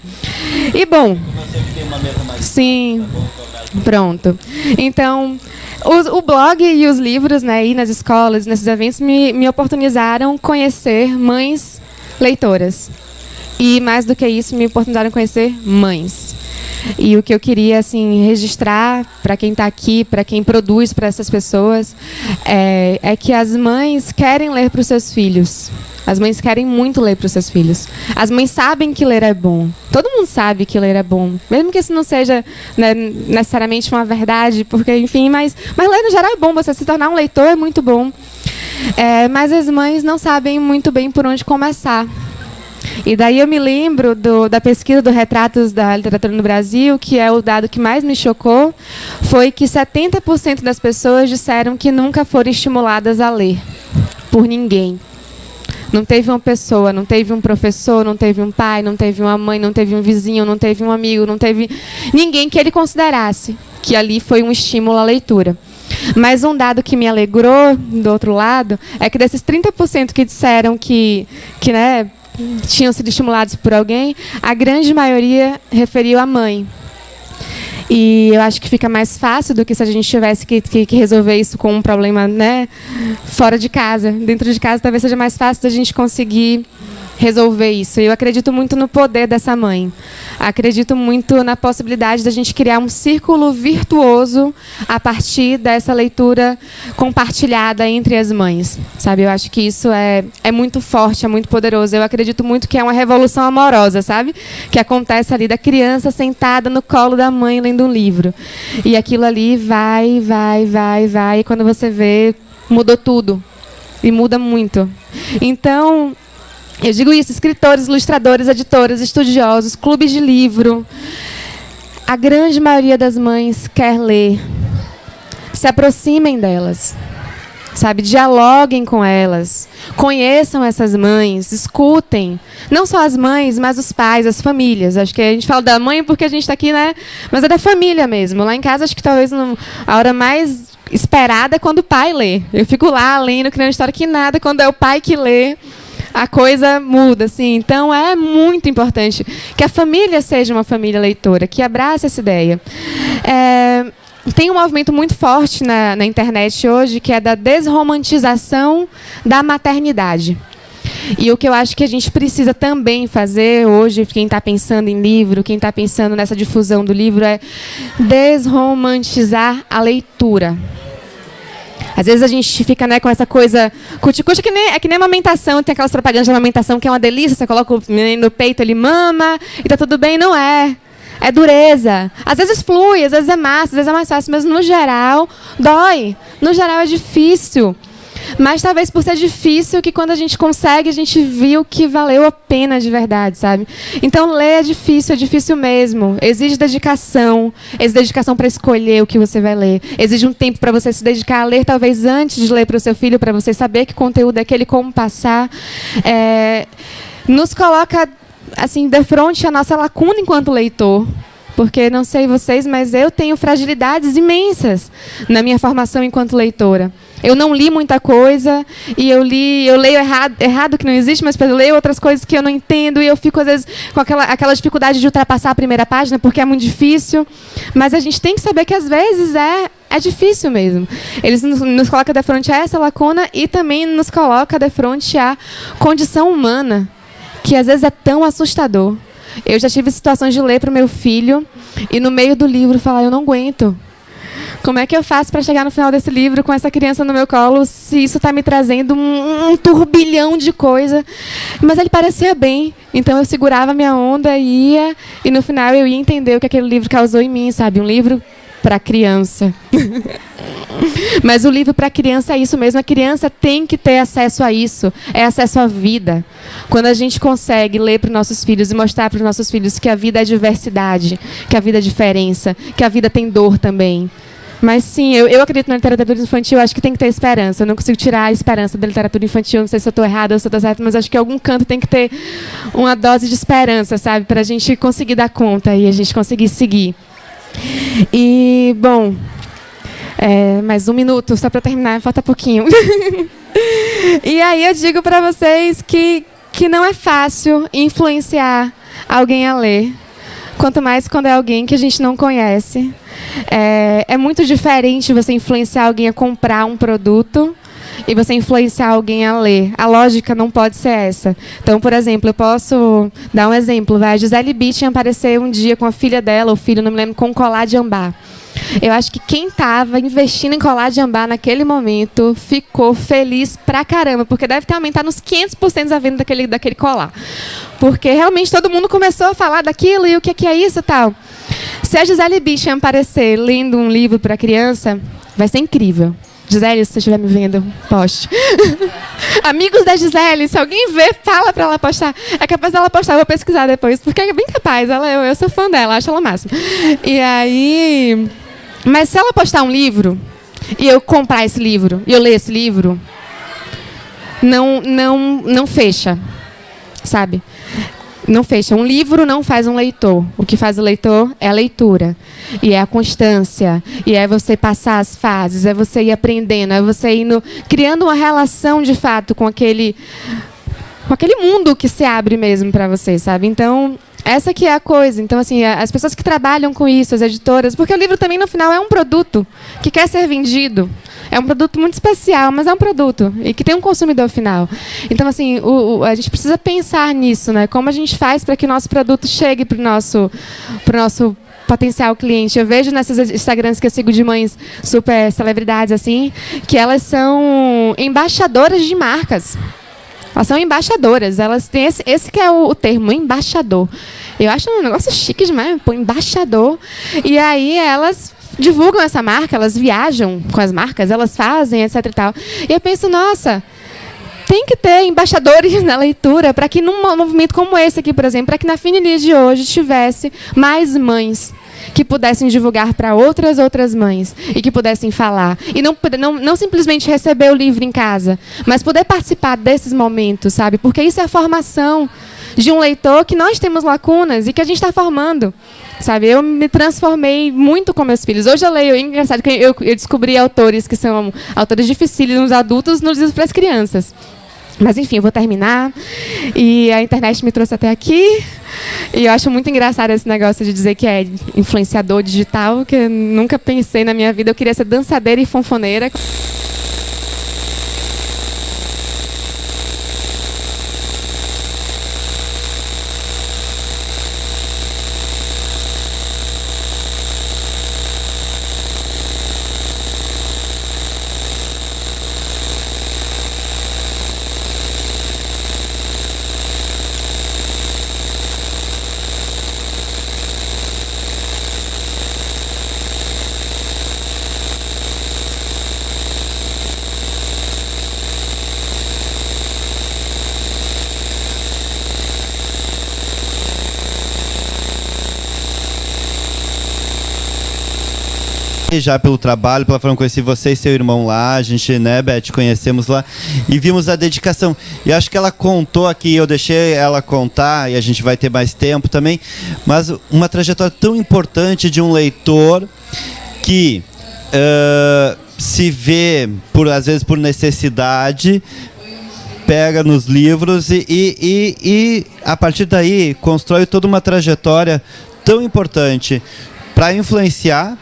E, bom... Sim, pronto. Então... O blog e os livros, né, aí nas escolas, nesses eventos, me oportunizaram conhecer mães leitoras. E, mais do que isso, me oportunizaram conhecer mães. E o que eu queria assim, registrar para quem está aqui, para quem produz para essas pessoas, é que as mães querem ler para os seus filhos. As mães querem muito ler para os seus filhos. As mães sabem que ler é bom. Todo mundo sabe que ler é bom. Mesmo que isso não seja, né, necessariamente uma verdade, porque, enfim, mas ler no geral é bom. Você se tornar um leitor é muito bom. Mas as mães não sabem muito bem por onde começar. E daí eu me lembro da pesquisa do Retratos da Literatura no Brasil, que é o dado que mais me chocou, foi que 70% das pessoas disseram que nunca foram estimuladas a ler por ninguém. Não teve uma pessoa, não teve um professor, não teve um pai, não teve uma mãe, não teve um vizinho, não teve um amigo, não teve ninguém que ele considerasse que ali foi um estímulo à leitura. Mas um dado que me alegrou, do outro lado, é que desses 30% que disseram que né, tinham sido estimulados por alguém, a grande maioria referiu à mãe. E eu acho que fica mais fácil do que se a gente tivesse que resolver isso com um problema, né, fora de casa. Dentro de casa talvez seja mais fácil da gente conseguir resolver isso. Eu acredito muito no poder dessa mãe. Acredito muito na possibilidade da gente criar um círculo virtuoso a partir dessa leitura compartilhada entre as mães. Sabe? Eu acho que isso é muito forte, é muito poderoso. Eu acredito muito que é uma revolução amorosa, sabe? Que acontece ali da criança sentada no colo da mãe lendo um livro. E aquilo ali vai. E quando você vê, mudou tudo. E muda muito. Então... eu digo isso, escritores, ilustradores, editores, estudiosos, clubes de livro. A grande maioria das mães quer ler. Se aproximem delas. Sabe, dialoguem com elas. Conheçam essas mães, escutem. Não só as mães, mas os pais, as famílias. Acho que a gente fala da mãe porque a gente está aqui, né? Mas é da família mesmo. Lá em casa, acho que talvez a hora mais esperada é quando o pai lê. Eu fico lá lendo, criando história que nada, quando é o pai que lê, a coisa muda, assim. Então, é muito importante que a família seja uma família leitora, que abrace essa ideia. Tem um movimento muito forte na internet hoje, que é da desromantização da maternidade. E o que eu acho que a gente precisa também fazer hoje, quem está pensando em livro, quem está pensando nessa difusão do livro, é desromantizar a leitura. Às vezes a gente fica, né, com essa coisa cuti-cuti, que nem amamentação, tem aquelas propagandas de amamentação que é uma delícia, você coloca o menino no peito, ele mama, e tá tudo bem. Não é. É dureza. Às vezes flui, às vezes é massa, às vezes é mais fácil, mas no geral dói. No geral é difícil. Mas talvez por ser difícil, que quando a gente consegue, a gente viu que valeu a pena de verdade, sabe? Então, ler é difícil mesmo. Exige dedicação para escolher o que você vai ler. Exige um tempo para você se dedicar a ler, talvez antes de ler para o seu filho, para você saber que conteúdo é aquele, como passar. Nos coloca, assim, de frente à nossa lacuna enquanto leitor. Porque, não sei vocês, mas eu tenho fragilidades imensas na minha formação enquanto leitora. Eu não li muita coisa, e eu leio errado que não existe, mas eu leio outras coisas que eu não entendo, e eu fico, às vezes, com aquela dificuldade de ultrapassar a primeira página, porque é muito difícil. Mas a gente tem que saber que, às vezes, é difícil mesmo. Eles nos colocam de frente a essa lacuna e também nos colocam de frente à condição humana, que, às vezes, é tão assustador. Eu já tive situações de ler para o meu filho e, no meio do livro, falar: eu não aguento. Como é que eu faço para chegar no final desse livro com essa criança no meu colo, se isso está me trazendo um turbilhão de coisa? Mas ele parecia bem, então eu segurava a minha onda e ia, e no final eu ia entender o que aquele livro causou em mim, sabe? Um livro para criança. Mas o livro para criança é isso mesmo. A criança tem que ter acesso a isso. É acesso à vida. Quando a gente consegue ler para os nossos filhos e mostrar para os nossos filhos que a vida é diversidade, que a vida é diferença, que a vida tem dor também. Mas sim, eu acredito na literatura infantil, eu acho que tem que ter esperança. Eu não consigo tirar a esperança da literatura infantil, não sei se eu estou errada ou se eu estou certa, mas acho que em algum canto tem que ter uma dose de esperança, sabe? Para a gente conseguir dar conta e a gente conseguir seguir. E, bom, mais um minuto, só para terminar, falta pouquinho. E aí eu digo para vocês que não é fácil influenciar alguém a ler, quanto mais quando é alguém que a gente não conhece. É muito diferente você influenciar alguém a comprar um produto e você influenciar alguém a ler. A lógica não pode ser essa. Então, por exemplo, eu posso dar um exemplo. A Gisele Bündchen apareceu um dia com a filha dela, ou filho, não me lembro, com um colar de ambar. Eu acho que quem estava investindo em colar de ambar naquele momento ficou feliz pra caramba, porque deve ter aumentado uns 500% a venda daquele colar. Porque realmente todo mundo começou a falar daquilo e o que é isso e tal. Se a Gisele Bündchen aparecer lendo um livro para criança, vai ser incrível. Gisele, se você estiver me vendo, poste. Amigos da Gisele, se alguém ver, fala para ela postar. É capaz dela postar, eu vou pesquisar depois, porque é bem capaz. Eu sou fã dela, acho ela máxima. E aí... Mas se ela postar um livro, e eu comprar esse livro, e eu ler esse livro, não fecha, sabe? Não fecha. Um livro não faz um leitor. O que faz o leitor é a leitura. E é a constância. E é você passar as fases. É você ir aprendendo. É você ir criando uma relação, de fato, com aquele mundo que se abre mesmo para você, sabe? Então, essa que é a coisa. Então, assim, as pessoas que trabalham com isso, as editoras... Porque o livro também, no final, é um produto que quer ser vendido. É um produto muito especial, mas é um produto e que tem um consumidor final. Então, assim, a gente precisa pensar nisso, né? Como a gente faz para que o nosso produto chegue para o nosso potencial cliente. Eu vejo nessas Instagrams que eu sigo de mães super celebridades, assim, que elas são embaixadoras de marcas. Elas são embaixadoras. Elas têm esse que é o termo, embaixador. Eu acho um negócio chique demais, pô, embaixador. E aí elas divulgam essa marca, elas viajam com as marcas, elas fazem, etc e tal. E eu penso, nossa, tem que ter embaixadores na leitura para que num movimento como esse aqui, por exemplo, para que na Finilia de hoje tivesse mais mães que pudessem divulgar para outras mães e que pudessem falar. E não simplesmente receber o livro em casa, mas poder participar desses momentos, sabe? Porque isso é a formação de um leitor que nós temos lacunas e que a gente está formando. Sabe, eu me transformei muito com meus filhos. Hoje eu leio, é engraçado que eu descobri autores que são autores dificílimos adultos nos livros para as crianças. Mas, enfim, eu vou terminar. E a internet me trouxe até aqui. E eu acho muito engraçado esse negócio de dizer que é influenciador digital, que eu nunca pensei na minha vida. Eu queria ser dançadeira e fonfoneira. já pelo trabalho, pela forma que conheci você e seu irmão lá, a gente, né, Beth, conhecemos lá, e vimos a dedicação. E acho que ela contou aqui, eu deixei ela contar, e a gente vai ter mais tempo também, mas uma trajetória tão importante de um leitor que se vê, às vezes por necessidade, pega nos livros e a partir daí constrói toda uma trajetória tão importante para influenciar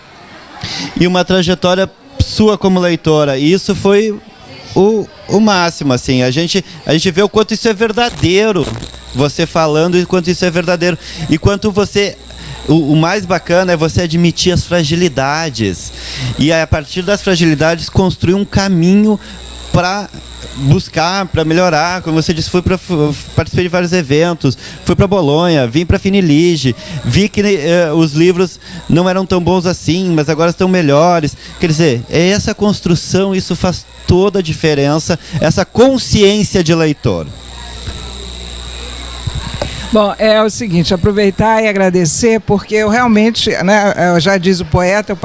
e uma trajetória sua como leitora. E isso foi o máximo, assim. A gente vê o quanto isso é verdadeiro, você falando, e quanto isso é verdadeiro. E quanto você... O mais bacana é você admitir as fragilidades. E a partir das fragilidades construir um caminho para buscar, para melhorar. Como você disse, participei de vários eventos, fui para Bolonha, vim para Finilige, vi que os livros não eram tão bons assim, mas agora estão melhores. Quer dizer, é essa construção, isso faz toda a diferença, essa consciência de leitor. Bom, é o seguinte, aproveitar e agradecer, porque eu realmente, né, já diz o poeta, eu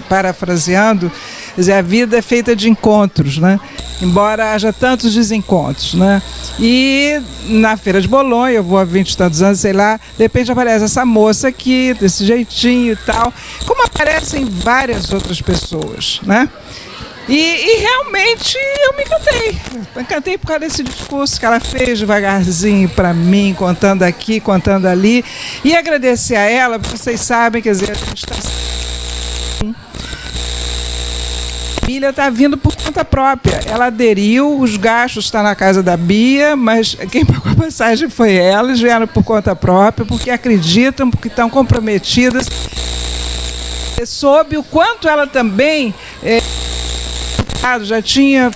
parafraseando, quer dizer, a vida é feita de encontros, né? Embora haja tantos desencontros, né? E na Feira de Bolonha, eu vou há 20 e tantos anos, sei lá, de repente aparece essa moça aqui, desse jeitinho e tal, como aparecem várias outras pessoas, né? E realmente eu me encantei. Eu encantei por causa desse discurso que ela fez devagarzinho para mim, contando aqui, contando ali. E agradecer a ela, porque vocês sabem, quer dizer, a gente está... A Bíblia está vindo por conta própria. Ela aderiu, os gastos estão na casa da Bia, mas quem pagou a passagem foi ela, eles vieram por conta própria, porque acreditam, porque estão comprometidas. Soube o quanto ela também... já tinha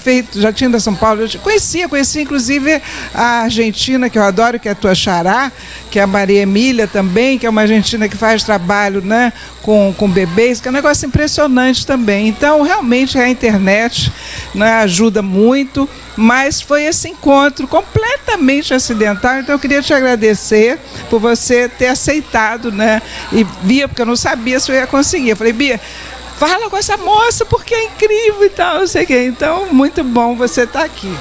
ido a São Paulo, conhecia inclusive a argentina, que eu adoro, que é a tua xará, que é a Maria Emília também, que é uma argentina que faz trabalho, né, com bebês, que é um negócio impressionante também. Então, realmente, a internet, né, ajuda muito, mas foi esse encontro completamente acidental. Então, eu queria te agradecer por você ter aceitado, né, e Bia, porque eu não sabia se eu ia conseguir. Eu falei, Bia, fala com essa moça porque é incrível e tal, não sei o quê. Então, muito bom você estar aqui.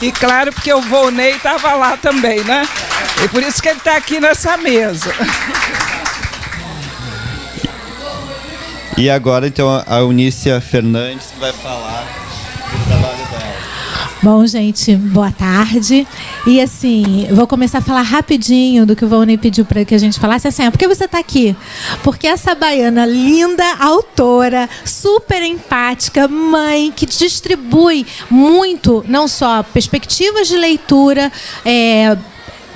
E claro, porque o Volney estava lá também, né? E por isso que ele está aqui nessa mesa. E agora, então, a Eunícia Fernandes vai falar do trabalho dela. Bom, gente, boa tarde. E assim, vou começar a falar rapidinho do que o Volney pediu para que a gente falasse. Assim, por que você está aqui? Porque essa baiana linda, autora, super empática, mãe, que distribui muito, não só perspectivas de leitura,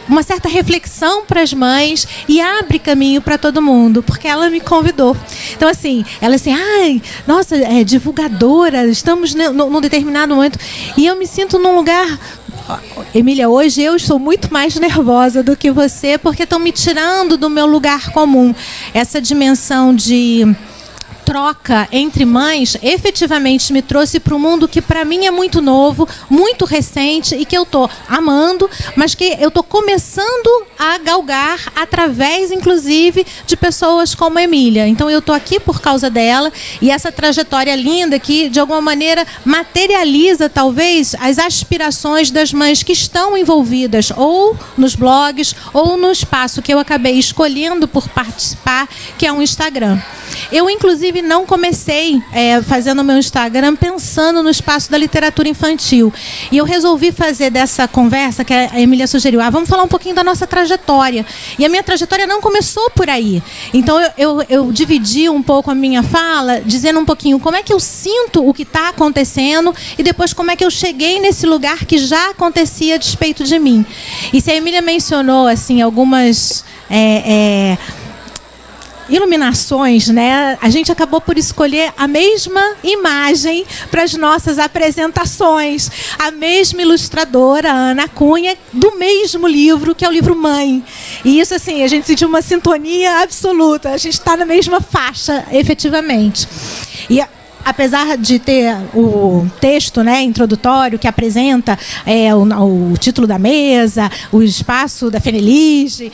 uma certa reflexão para as mães e abre caminho para todo mundo, porque ela me convidou. Então, assim, ela assim, ai, nossa, é divulgadora, estamos num determinado momento, e eu me sinto num lugar... Emília, hoje eu estou muito mais nervosa do que você, porque estão me tirando do meu lugar comum. Essa dimensão de... troca entre mães efetivamente me trouxe para um mundo que para mim é muito novo, muito recente e que eu estou amando, mas que eu estou começando a galgar através, inclusive, de pessoas como a Emília. Então eu estou aqui por causa dela e essa trajetória linda que, de alguma maneira, materializa, talvez, as aspirações das mães que estão envolvidas ou nos blogs ou no espaço que eu acabei escolhendo por participar, que é um Instagram. Eu, inclusive, não comecei fazendo o meu Instagram pensando no espaço da literatura infantil. E eu resolvi fazer dessa conversa, que a Emília sugeriu, vamos falar um pouquinho da nossa trajetória. E a minha trajetória não começou por aí. Então, eu dividi um pouco a minha fala, dizendo um pouquinho como é que eu sinto o que está acontecendo e depois como é que eu cheguei nesse lugar que já acontecia a despeito de mim. E se a Emília mencionou assim, algumas... iluminações, né? A gente acabou por escolher a mesma imagem para as nossas apresentações. A mesma ilustradora, Ana Cunha, do mesmo livro, que é o livro Mãe. E isso, assim, a gente sentiu uma sintonia absoluta. A gente está na mesma faixa, efetivamente. E apesar de ter o texto, né, introdutório que apresenta o título da mesa, o espaço da Fenelige,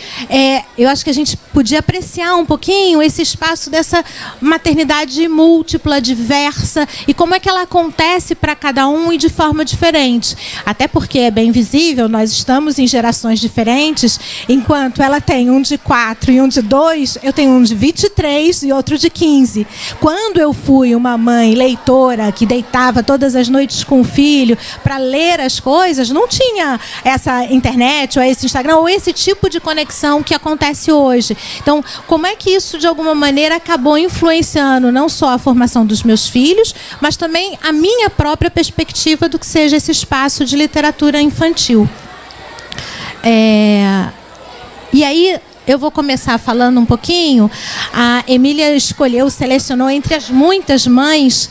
eu acho que a gente podia apreciar um pouquinho esse espaço dessa maternidade múltipla, diversa, e como é que ela acontece para cada um e de forma diferente. Até porque é bem visível, nós estamos em gerações diferentes, enquanto ela tem um de 4 e um de 2, eu tenho um de 23 e outro de 15. Quando eu fui uma mãe leitora que deitava todas as noites com o filho para ler as coisas, não tinha essa internet ou esse Instagram ou esse tipo de conexão que acontece hoje. Então, como é que isso de alguma maneira acabou influenciando não só a formação dos meus filhos, mas também a minha própria perspectiva do que seja esse espaço de literatura infantil? E aí eu vou começar falando um pouquinho. A Emília selecionou entre as muitas mães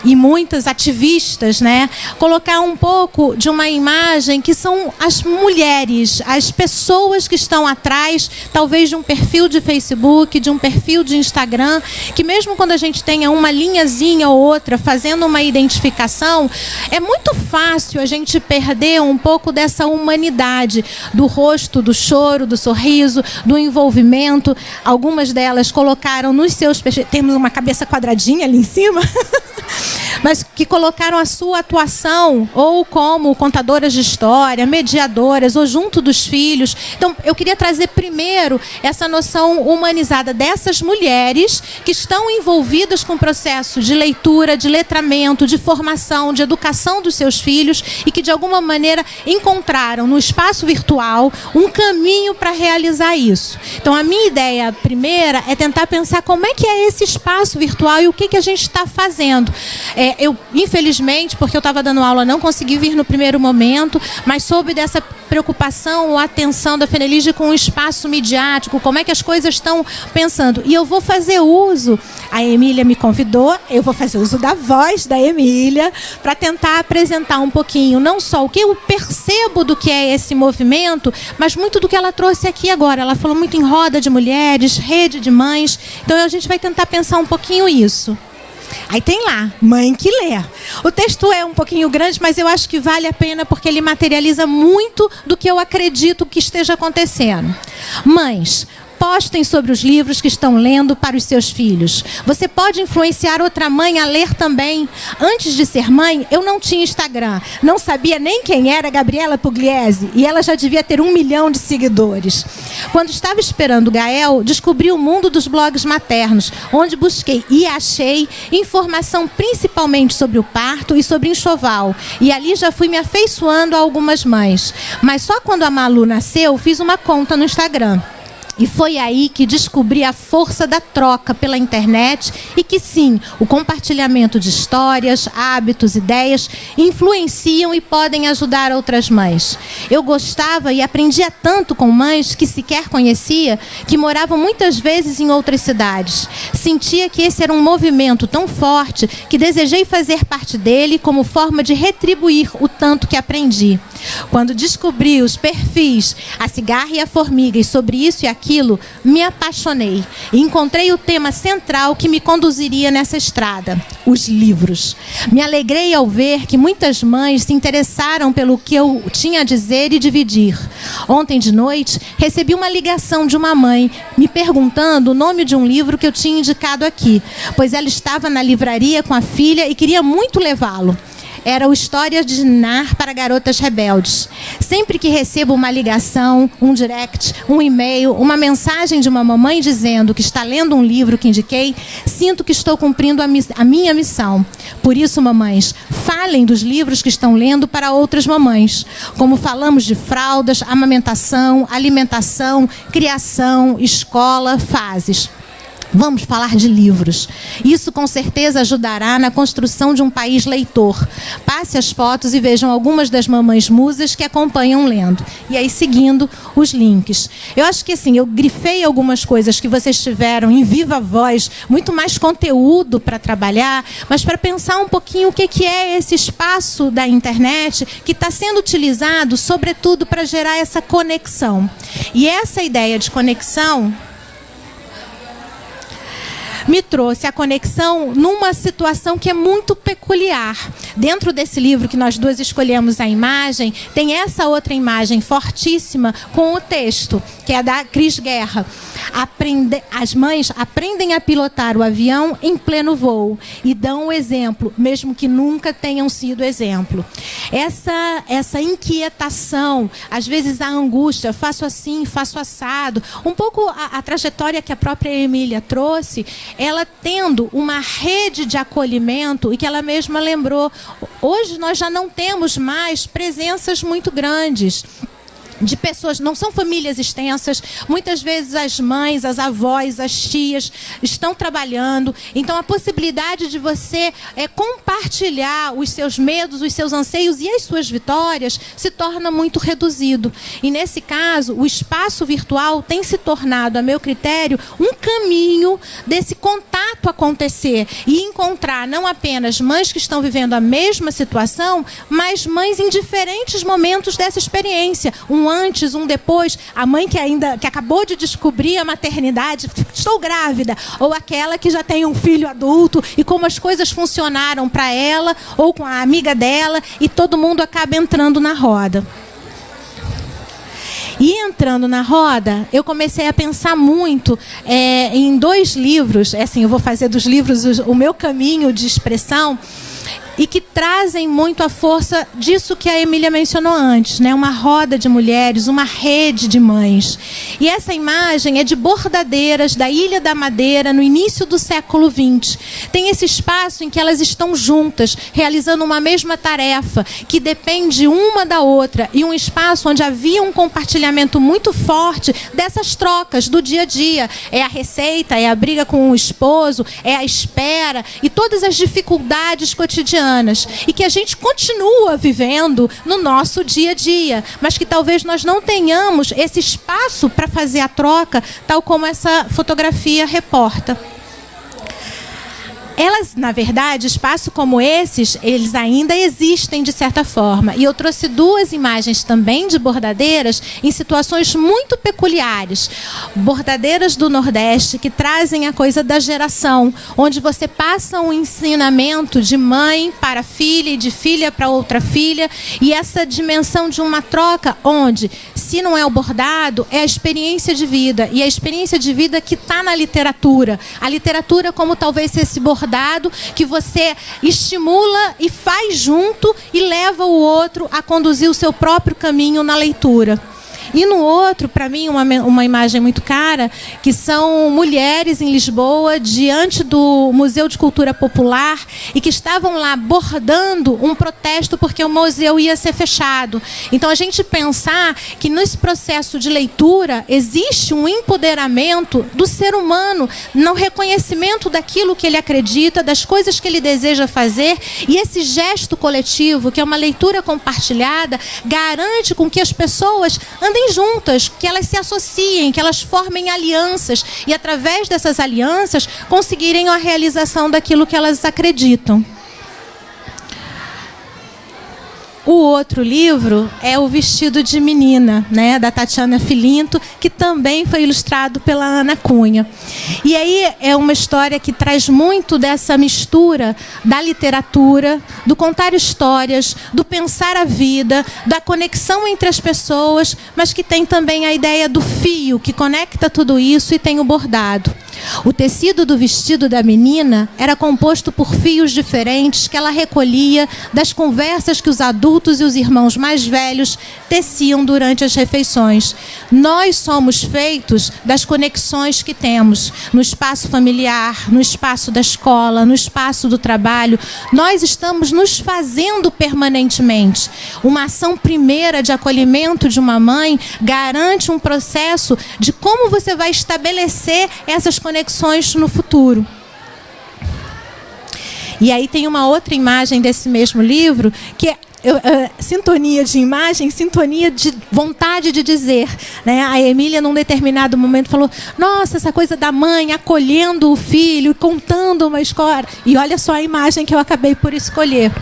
e muitas ativistas, né, colocar um pouco de uma imagem que são as mulheres, as pessoas que estão atrás, talvez de um perfil de Facebook, de um perfil de Instagram, que mesmo quando a gente tenha uma linhazinha ou outra fazendo uma identificação, é muito fácil a gente perder um pouco dessa humanidade, do rosto, do choro, do sorriso, do envolvimento. Algumas delas colocaram nos seus... Temos uma cabeça quadradinha ali em cima. Mas que colocaram a sua atuação ou como contadoras de história, mediadoras, ou junto dos filhos. Então, eu queria trazer primeiro essa noção humanizada dessas mulheres que estão envolvidas com o processo de leitura, de letramento, de formação, de educação dos seus filhos e que, de alguma maneira, encontraram no espaço virtual um caminho para realizar isso. Então, a minha ideia primeira é tentar pensar como é que é esse espaço virtual e o que a gente está fazendo. Eu, infelizmente, porque eu estava dando aula, não consegui vir no primeiro momento, mas soube dessa preocupação ou atenção da Fenelige com o espaço midiático, como é que as coisas estão pensando. E eu vou fazer uso, a Emília me convidou, eu vou fazer uso da voz da Emília para tentar apresentar um pouquinho, não só o que eu percebo do que é esse movimento, mas muito do que ela trouxe aqui agora. Ela falou muito em roda de mulheres, rede de mães, então a gente vai tentar pensar um pouquinho isso. Aí tem lá, Mãe que Lê. O texto é um pouquinho grande, mas eu acho que vale a pena porque ele materializa muito do que eu acredito que esteja acontecendo. Mães, postem sobre os livros que estão lendo para os seus filhos. Você pode influenciar outra mãe a ler também. Antes de ser mãe, eu não tinha Instagram. Não sabia nem quem era Gabriela Pugliese. E ela já devia ter 1 milhão de seguidores. Quando estava esperando o Gael, descobri o mundo dos blogs maternos, onde busquei e achei informação principalmente sobre o parto e sobre enxoval. E ali já fui me afeiçoando a algumas mães. Mas só quando a Malu nasceu, fiz uma conta no Instagram. E foi aí que descobri a força da troca pela internet e que sim, o compartilhamento de histórias, hábitos, ideias influenciam e podem ajudar outras mães. Eu gostava e aprendia tanto com mães que sequer conhecia, que moravam muitas vezes em outras cidades. Sentia que esse era um movimento tão forte que desejei fazer parte dele como forma de retribuir o tanto que aprendi. Quando descobri os perfis, a cigarra e a formiga, e sobre isso e aquilo, me apaixonei. E encontrei o tema central que me conduziria nessa estrada: os livros. Me alegrei ao ver que muitas mães se interessaram pelo que eu tinha a dizer e dividir. Ontem de noite, recebi uma ligação de uma mãe me perguntando o nome de um livro que eu tinha indicado aqui, pois ela estava na livraria com a filha e queria muito levá-lo. Era o Histórias de Ninar para Garotas Rebeldes. Sempre que recebo uma ligação, um direct, um e-mail, uma mensagem de uma mamãe dizendo que está lendo um livro que indiquei, sinto que estou cumprindo a minha missão. Por isso, mamães, falem dos livros que estão lendo para outras mamães. Como falamos de fraldas, amamentação, alimentação, criação, escola, fases. Vamos falar de livros. Isso com certeza ajudará na construção de um país leitor. Passe as fotos e vejam algumas das mamães musas que acompanham lendo. E aí seguindo os links. Eu acho que assim, eu grifei algumas coisas que vocês tiveram em viva voz, muito mais conteúdo para trabalhar, mas para pensar um pouquinho o que é esse espaço da internet que está sendo utilizado, sobretudo, para gerar essa conexão. E essa ideia de conexão me trouxe a conexão numa situação que é muito peculiar. Dentro desse livro que nós duas escolhemos a imagem, tem essa outra imagem fortíssima com o texto, que é da Cris Guerra. As mães aprendem a pilotar o avião em pleno voo e dão o exemplo, mesmo que nunca tenham sido exemplo. Essa inquietação, às vezes a angústia, faço assim, faço assado, um pouco a trajetória que a própria Emília trouxe, ela tendo uma rede de acolhimento e que ela mesma lembrou, hoje nós já não temos mais presenças muito grandes de pessoas, não são famílias extensas, muitas vezes as mães, as avós, as tias estão trabalhando, então a possibilidade de você compartilhar os seus medos, os seus anseios e as suas vitórias se torna muito reduzido. E nesse caso, o espaço virtual tem se tornado, a meu critério, um caminho desse contato acontecer e encontrar não apenas mães que estão vivendo a mesma situação, mas mães em diferentes momentos dessa experiência, um antes, um depois, a mãe que acabou de descobrir a maternidade, estou grávida, ou aquela que já tem um filho adulto e como as coisas funcionaram para ela ou com a amiga dela e todo mundo acaba entrando na roda. E entrando na roda, eu comecei a pensar muito em 2 livros, assim, eu vou fazer dos livros o meu caminho de expressão, e que trazem muito a força disso que a Emília mencionou antes, né? Uma roda de mulheres, uma rede de mães. E essa imagem é de bordadeiras da Ilha da Madeira, no início do século XX. Tem esse espaço em que elas estão juntas, realizando uma mesma tarefa, que depende uma da outra, e um espaço onde havia um compartilhamento muito forte dessas trocas do dia a dia. É a receita, é a briga com o esposo, é a espera, e todas as dificuldades cotidianas, e que a gente continua vivendo no nosso dia a dia, mas que talvez nós não tenhamos esse espaço para fazer a troca, tal como essa fotografia reporta. Elas, na verdade, espaços como esses, eles ainda existem de certa forma. E eu trouxe 2 imagens também de bordadeiras em situações muito peculiares. Bordadeiras do Nordeste que trazem a coisa da geração, onde você passa um ensinamento de mãe para filha e de filha para outra filha, e essa dimensão de uma troca onde, se não é o bordado, é a experiência de vida. E a experiência de vida que está na literatura. A literatura como talvez esse bordado que você estimula e faz junto e leva o outro a conduzir o seu próprio caminho na leitura. E no outro, para mim, uma imagem muito cara, que são mulheres em Lisboa, diante do Museu de Cultura Popular, e que estavam lá bordando um protesto porque o museu ia ser fechado. Então, a gente pensar que nesse processo de leitura existe um empoderamento do ser humano, no reconhecimento daquilo que ele acredita, das coisas que ele deseja fazer, e esse gesto coletivo, que é uma leitura compartilhada, garante com que as pessoas andem juntas, que elas se associem, que elas formem alianças e através dessas alianças conseguirem a realização daquilo que elas acreditam. O outro livro é O Vestido de Menina, né, da Tatiana Filinto, que também foi ilustrado pela Ana Cunha. E aí é uma história que traz muito dessa mistura da literatura, do contar histórias, do pensar a vida, da conexão entre as pessoas, mas que tem também a ideia do fio que conecta tudo isso e tem o bordado. O tecido do vestido da menina era composto por fios diferentes que ela recolhia das conversas que os adultos e os irmãos mais velhos teciam durante as refeições. Nós somos feitos das conexões que temos no espaço familiar, no espaço da escola, no espaço do trabalho. Nós estamos nos fazendo permanentemente. Uma ação primeira de acolhimento de uma mãe garante um processo de como você vai estabelecer essas conexões no futuro. E aí tem uma outra imagem desse mesmo livro, que é sintonia de imagem, sintonia de vontade de dizer, né? A Emília, num determinado momento, falou: nossa, essa coisa da mãe acolhendo o filho, contando uma história. E olha só a imagem que eu acabei por escolher.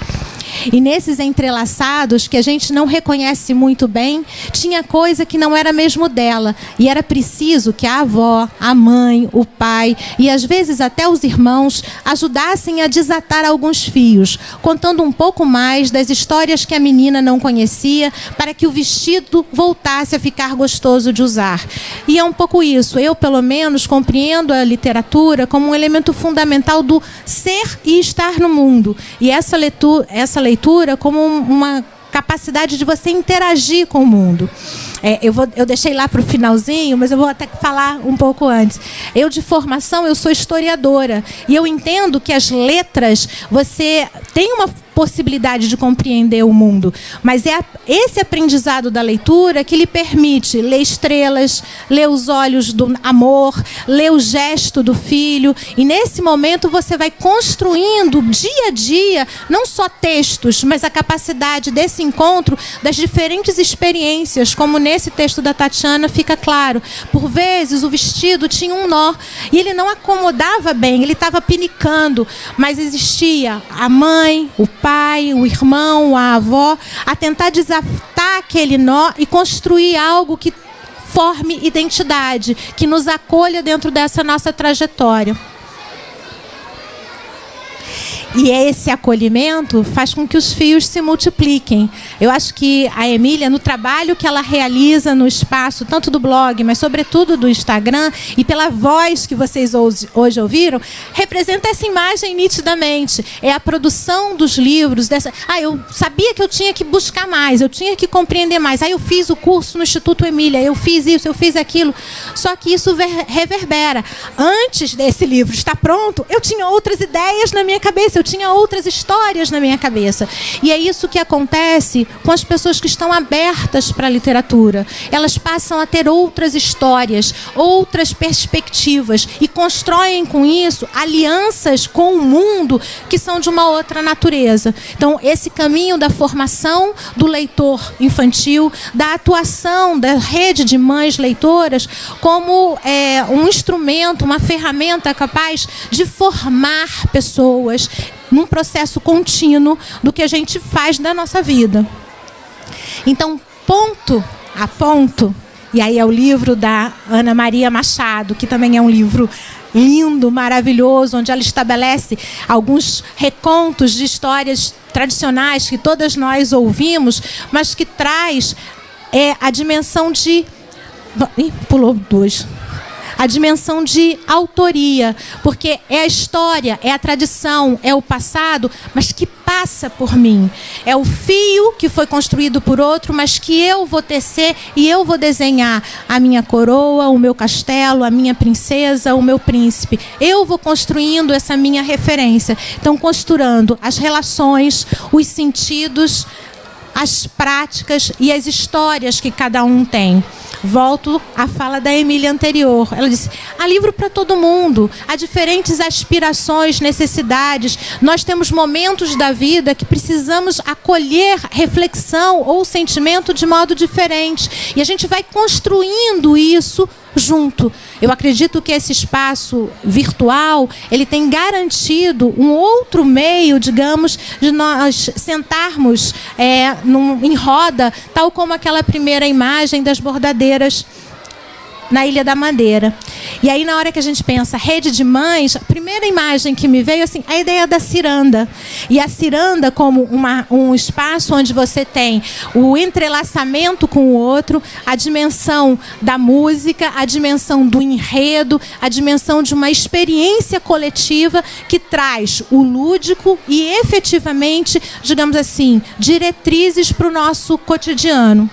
E nesses entrelaçados, que a gente não reconhece muito bem, tinha coisa que não era mesmo dela. E era preciso que a avó, a mãe, o pai e às vezes até os irmãos ajudassem a desatar alguns fios, contando um pouco mais das histórias que a menina não conhecia, para que o vestido voltasse a ficar gostoso de usar. E é um pouco isso. Eu, pelo menos, compreendo a literatura como um elemento fundamental do ser e estar no mundo. E essa leitura como uma capacidade de você interagir com o mundo. Eu deixei lá para o finalzinho, mas eu vou até falar um pouco antes. Eu, de formação, eu sou historiadora. E eu entendo que as letras, você tem uma possibilidade de compreender o mundo. Mas é esse aprendizado da leitura que lhe permite ler estrelas, ler os olhos do amor, ler o gesto do filho. E nesse momento você vai construindo dia a dia, não só textos, mas a capacidade desse encontro das diferentes experiências, como nesse texto da Tatiana fica claro. Por vezes o vestido tinha um nó e ele não acomodava bem, ele estava pinicando, mas existia a mãe, o pai, o irmão, a avó, a tentar desatar aquele nó e construir algo que forme identidade, que nos acolha dentro dessa nossa trajetória. E esse acolhimento faz com que os fios se multipliquem. Eu acho que a Emília, no trabalho que ela realiza no espaço, tanto do blog, mas sobretudo do Instagram, e pela voz que vocês hoje ouviram, representa essa imagem nitidamente. É a produção dos livros. Eu sabia que eu tinha que buscar mais, eu tinha que compreender mais. Aí eu fiz o curso no Instituto Emília, eu fiz isso, eu fiz aquilo. Só que isso reverbera. Antes desse livro estar pronto, eu tinha outras ideias na minha cabeça, eu tinha outras histórias na minha cabeça. E é isso que acontece com as pessoas que estão abertas para a literatura. Elas passam a ter outras histórias, outras perspectivas e constroem com isso alianças com o mundo que são de uma outra natureza. Então, esse caminho da formação do leitor infantil, da atuação da rede de mães leitoras como um instrumento, uma ferramenta capaz de formar pessoas num processo contínuo do que a gente faz da nossa vida. Então, ponto a ponto, e aí é o livro da Ana Maria Machado, que também é um livro lindo, maravilhoso, onde ela estabelece alguns recontos de histórias tradicionais que todas nós ouvimos, mas que traz a dimensão de... Pulou 2. A dimensão de autoria, porque é a história, é a tradição, é o passado, mas que passa por mim. É o fio que foi construído por outro, mas que eu vou tecer e eu vou desenhar a minha coroa, o meu castelo, a minha princesa, o meu príncipe. Eu vou construindo essa minha referência. Então, costurando as relações, os sentidos, as práticas e as histórias que cada um tem. Volto à fala da Emília anterior. Ela disse, há livro para todo mundo, há diferentes aspirações, necessidades. Nós temos momentos da vida que precisamos acolher reflexão ou sentimento de modo diferente. E a gente vai construindo isso junto. Eu acredito que esse espaço virtual, ele tem garantido um outro meio, digamos, de nós sentarmos em roda, tal como aquela primeira imagem das bordadeiras na Ilha da Madeira. E aí, na hora que a gente pensa rede de mães, a primeira imagem que me veio, assim, a ideia da ciranda. E a ciranda como um espaço onde você tem o entrelaçamento com o outro, a dimensão da música, a dimensão do enredo, a dimensão de uma experiência coletiva que traz o lúdico e, efetivamente, digamos assim, diretrizes para o nosso cotidiano.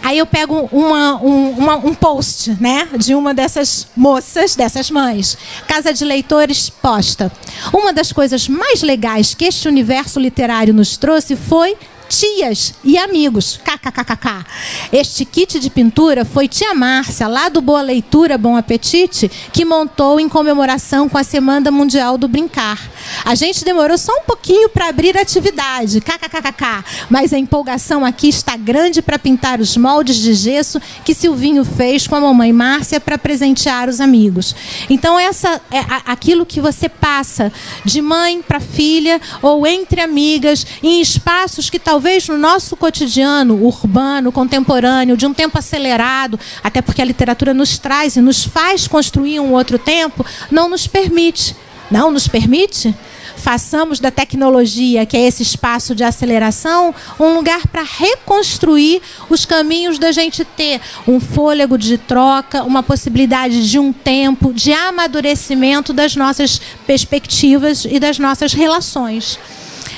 Aí eu pego um post, né, de uma dessas moças, dessas mães. Casa de Leitores posta. Uma das coisas mais legais que este universo literário nos trouxe foi tias e amigos. KKKKK. Este kit de pintura foi tia Márcia, lá do Boa Leitura, Bom Apetite, que montou em comemoração com a Semana Mundial do Brincar. A gente demorou só um pouquinho para abrir a atividade, kkkk, mas a empolgação aqui está grande para pintar os moldes de gesso que Silvinho fez com a mamãe Márcia para presentear os amigos. Então, essa é aquilo que você passa de mãe para filha ou entre amigas, em espaços que talvez no nosso cotidiano urbano, contemporâneo, de um tempo acelerado, até porque a literatura nos traz e nos faz construir um outro tempo, não nos permite. Não nos permite? Façamos da tecnologia, que é esse espaço de aceleração, um lugar para reconstruir os caminhos da gente ter um fôlego de troca, uma possibilidade de um tempo, de amadurecimento das nossas perspectivas e das nossas relações.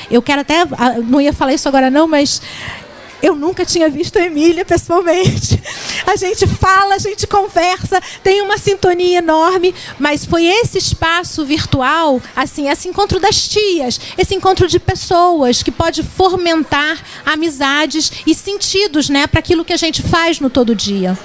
Eu quero até, não ia falar isso agora não, mas eu nunca tinha visto a Emília pessoalmente. A gente fala, a gente conversa, tem uma sintonia enorme, mas foi esse espaço virtual, assim, esse encontro das tias, esse encontro de pessoas que pode fomentar amizades e sentidos, né, para aquilo que a gente faz no todo dia.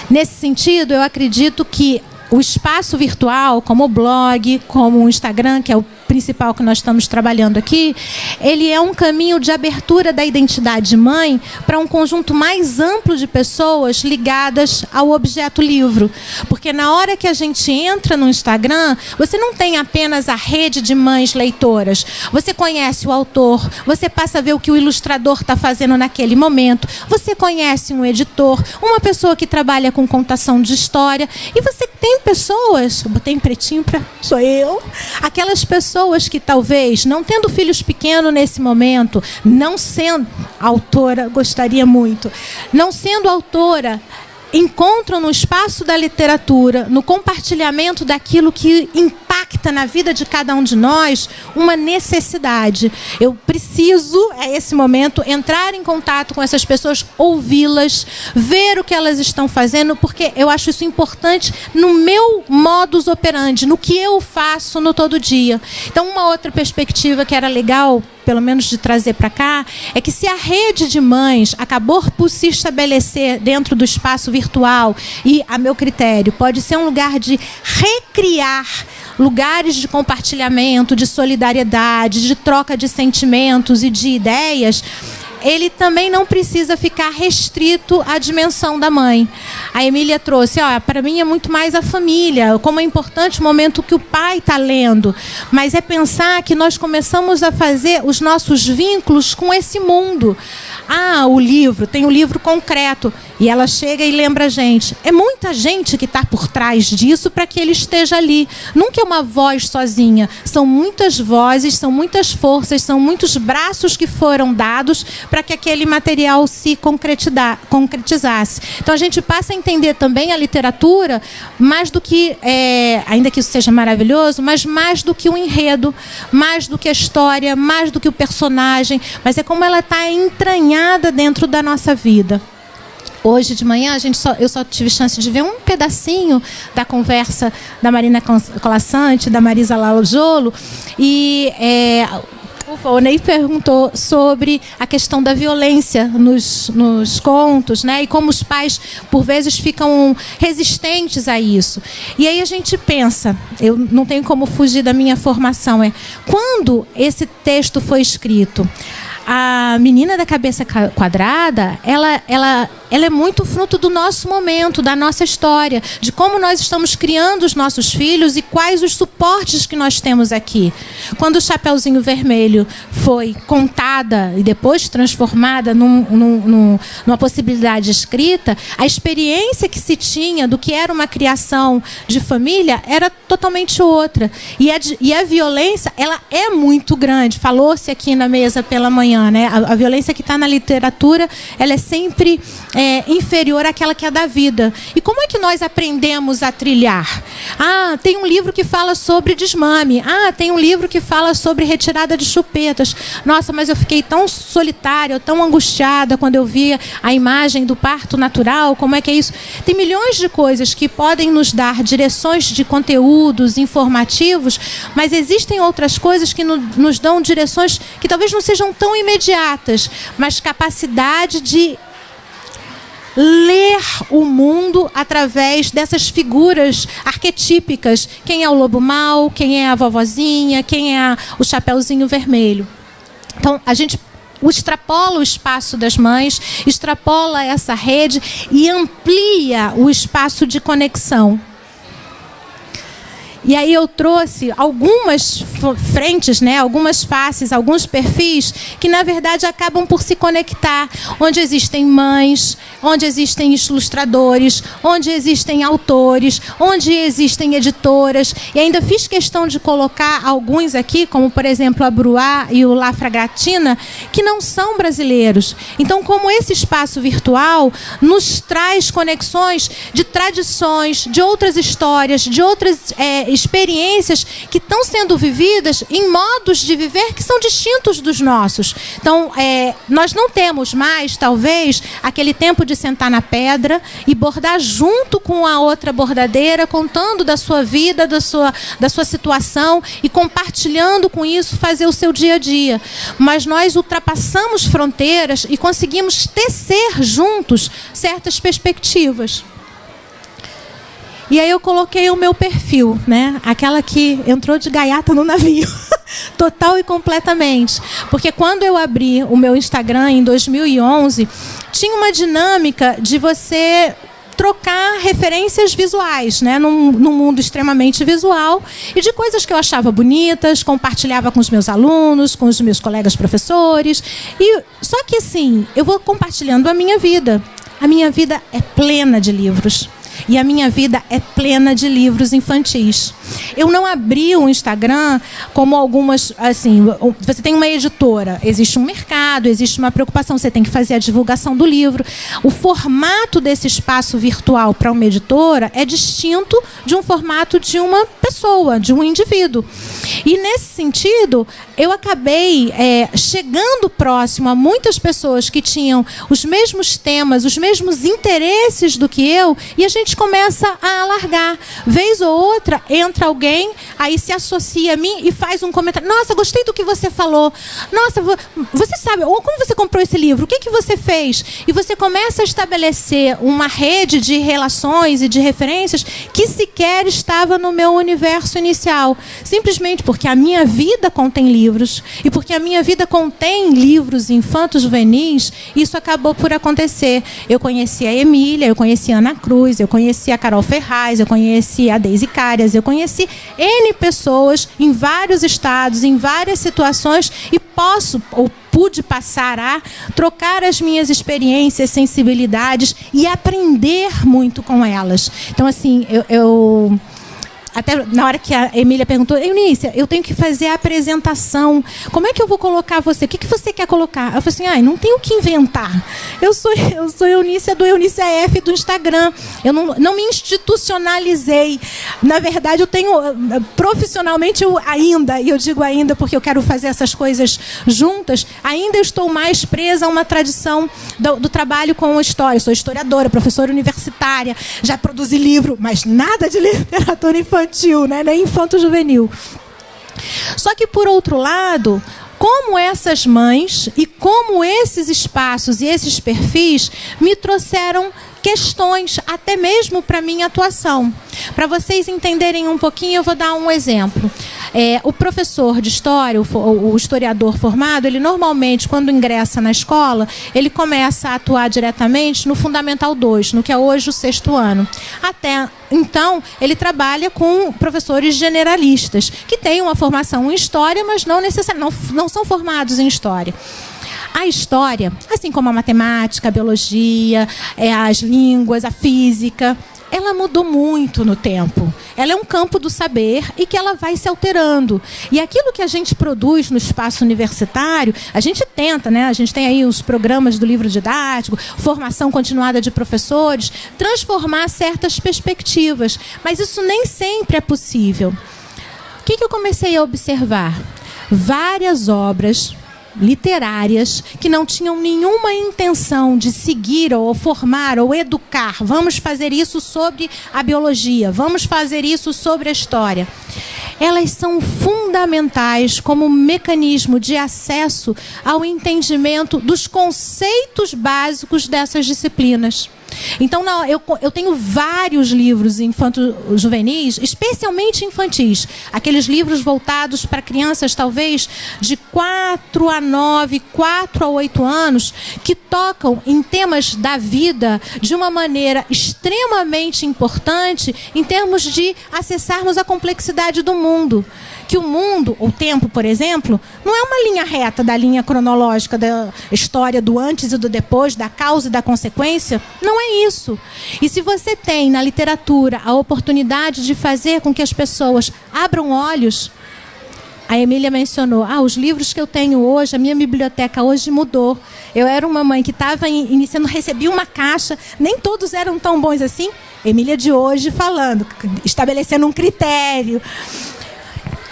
Nesse sentido, eu acredito que o espaço virtual, como o blog, como o Instagram, que é o principal que nós estamos trabalhando aqui, ele é um caminho de abertura da identidade mãe para um conjunto mais amplo de pessoas ligadas ao objeto livro. Porque na hora que a gente entra no Instagram, você não tem apenas a rede de mães leitoras. Você conhece o autor, você passa a ver o que o ilustrador está fazendo naquele momento, você conhece um editor, uma pessoa que trabalha com contação de história, e você tem pessoas, eu botei em pretinho para sou eu, aquelas pessoas que talvez, não tendo filhos pequenos nesse momento, não sendo autora, gostaria muito, não sendo autora, encontram no espaço da literatura, no compartilhamento daquilo que impacta na vida de cada um de nós, uma necessidade. Eu preciso, é esse momento, entrar em contato com essas pessoas, ouvi-las, ver o que elas estão fazendo, porque eu acho isso importante no meu modus operandi, no que eu faço no todo dia. Então, uma outra perspectiva que era legal, pelo menos de trazer para cá, é que se a rede de mães acabou por se estabelecer dentro do espaço virtual e, a meu critério, pode ser um lugar de recriar lugares de compartilhamento, de solidariedade, de troca de sentimentos e de ideias, ele também não precisa ficar restrito à dimensão da mãe. A Emília trouxe, para mim é muito mais a família, como é importante o momento que o pai está lendo, mas é pensar que nós começamos a fazer os nossos vínculos com esse mundo. O livro, tem o livro concreto, e ela chega e lembra a gente. É muita gente que está por trás disso para que ele esteja ali. Nunca é uma voz sozinha, são muitas vozes, são muitas forças, são muitos braços que foram dados para que aquele material se concretizasse. Então a gente passa a entender também a literatura mais do que, ainda que isso seja maravilhoso, mas mais do que o enredo, mais do que a história, mais do que o personagem, mas é como ela está entranhada dentro da nossa vida. Hoje de manhã eu só tive chance de ver um pedacinho da conversa da Marina Colassante, da Marisa Lajolo, e o Ney perguntou sobre a questão da violência nos contos, né? E como os pais, por vezes, ficam resistentes a isso. E aí a gente pensa, eu não tenho como fugir da minha formação, quando esse texto foi escrito, a menina da cabeça quadrada, ela é muito fruto do nosso momento, da nossa história, de como nós estamos criando os nossos filhos e quais os suportes que nós temos aqui. Quando o Chapeuzinho Vermelho foi contada e depois transformada numa possibilidade escrita, a experiência que se tinha do que era uma criação de família era totalmente outra. E a violência, ela é muito grande. Falou-se aqui na mesa pela manhã, né? A violência que está na literatura, ela é sempre inferior àquela que é da vida. E como é que nós aprendemos a trilhar? Ah, tem um livro que fala sobre desmame. Ah, tem um livro que fala sobre retirada de chupetas. Nossa, mas eu fiquei tão solitária, tão angustiada quando eu via a imagem do parto natural. Como é que é isso? Tem milhões de coisas que podem nos dar direções de conteúdos informativos, mas existem outras coisas que nos dão direções que talvez não sejam tão imediatas, mas capacidade de ler o mundo através dessas figuras arquetípicas. Quem é o lobo mau, quem é a vovozinha, quem é o chapeuzinho vermelho. Então, a gente extrapola o espaço das mães, extrapola essa rede e amplia o espaço de conexão. E aí eu trouxe algumas frentes, né, algumas faces, alguns perfis que, na verdade, acabam por se conectar. Onde existem mães, onde existem ilustradores, onde existem autores, onde existem editoras. E ainda fiz questão de colocar alguns aqui, como, por exemplo, a Bruá e o La Fragatina, que não são brasileiros. Então, como esse espaço virtual nos traz conexões de tradições, de outras histórias, de outras experiências que estão sendo vividas em modos de viver que são distintos dos nossos. Então, nós não temos mais, talvez, aquele tempo de sentar na pedra e bordar junto com a outra bordadeira, contando da sua vida, da sua situação e compartilhando com isso, fazer o seu dia a dia. Mas nós ultrapassamos fronteiras e conseguimos tecer juntos certas perspectivas. E aí eu coloquei o meu perfil, né? Aquela que entrou de gaiata no navio. Total e completamente. Porque quando eu abri o meu Instagram em 2011, tinha uma dinâmica de você trocar referências visuais, né? Num mundo extremamente visual, e de coisas que eu achava bonitas, compartilhava com os meus alunos, com os meus colegas professores. Só que assim, eu vou compartilhando a minha vida. A minha vida é plena de livros. E a minha vida é plena de livros infantis. Eu não abri o Instagram como algumas, assim, você tem uma editora, existe um mercado, existe uma preocupação, você tem que fazer a divulgação do livro. O formato desse espaço virtual para uma editora é distinto de um formato de uma pessoa, de um indivíduo. E nesse sentido, eu acabei chegando próximo a muitas pessoas que tinham os mesmos temas, os mesmos interesses do que eu, e a gente começa a alargar. Vez ou outra, entra alguém, aí se associa a mim e faz um comentário. Nossa, gostei do que você falou. Nossa, você sabe, ou como você comprou esse livro? O que você fez? E você começa a estabelecer uma rede de relações e de referências que sequer estava no meu universo inicial. Simplesmente porque a minha vida contém livros e porque a minha vida contém livros infantos juvenis, isso acabou por acontecer. Eu conheci a Emília, eu conheci a Ana Cruz, eu conheci a Carol Ferraz, eu conheci a Deise Carias, eu conheci N pessoas em vários estados, em várias situações, e pude passar a trocar as minhas experiências, sensibilidades e aprender muito com elas. Então, assim, eu até na hora que a Emília perguntou, Eunícia, eu tenho que fazer a apresentação. Como é que eu vou colocar você? O que você quer colocar? Eu falei assim, não tenho o que inventar. Eu sou Eunícia do Eunícia F do Instagram. Eu não me institucionalizei. Na verdade, eu tenho, profissionalmente, e eu digo ainda porque eu quero fazer essas coisas juntas, ainda estou mais presa a uma tradição do trabalho com história. Eu sou historiadora, professora universitária, já produzi livro, mas nada de literatura infantil. Né? Nem infanto-juvenil. Só que, por outro lado, como essas mães e como esses espaços e esses perfis me trouxeram questões, até mesmo para a minha atuação. Para vocês entenderem um pouquinho, eu vou dar um exemplo. O professor de história, o historiador formado, ele normalmente, quando ingressa na escola, ele começa a atuar diretamente no Fundamental 2, no que é hoje o 6º ano. Até então, ele trabalha com professores generalistas, que têm uma formação em história, mas não são formados em história. A história, assim como a matemática, a biologia, as línguas, a física, ela mudou muito no tempo. Ela é um campo do saber e que ela vai se alterando. E aquilo que a gente produz no espaço universitário, a gente tenta, né? A gente tem aí os programas do livro didático, formação continuada de professores, transformar certas perspectivas. Mas isso nem sempre é possível. O que eu comecei a observar? Várias obras literárias que não tinham nenhuma intenção de seguir ou formar ou educar. Vamos fazer isso sobre a biologia, vamos fazer isso sobre a história. Elas são fundamentais como mecanismo de acesso ao entendimento dos conceitos básicos dessas disciplinas. Então, eu tenho vários livros infanto-juvenis, especialmente infantis. Aqueles livros voltados para crianças, talvez, de 4 a 9, 4 a 8 anos, que tocam em temas da vida de uma maneira extremamente importante em termos de acessarmos a complexidade do mundo. Que o mundo, o tempo, por exemplo, não é uma linha reta da linha cronológica da história do antes e do depois, da causa e da consequência. Não é isso. E se você tem na literatura a oportunidade de fazer com que as pessoas abram olhos, a Emília mencionou, os livros que eu tenho hoje, a minha biblioteca hoje mudou. Eu era uma mãe que estava iniciando, recebia uma caixa, nem todos eram tão bons assim. Emília de hoje falando, estabelecendo um critério.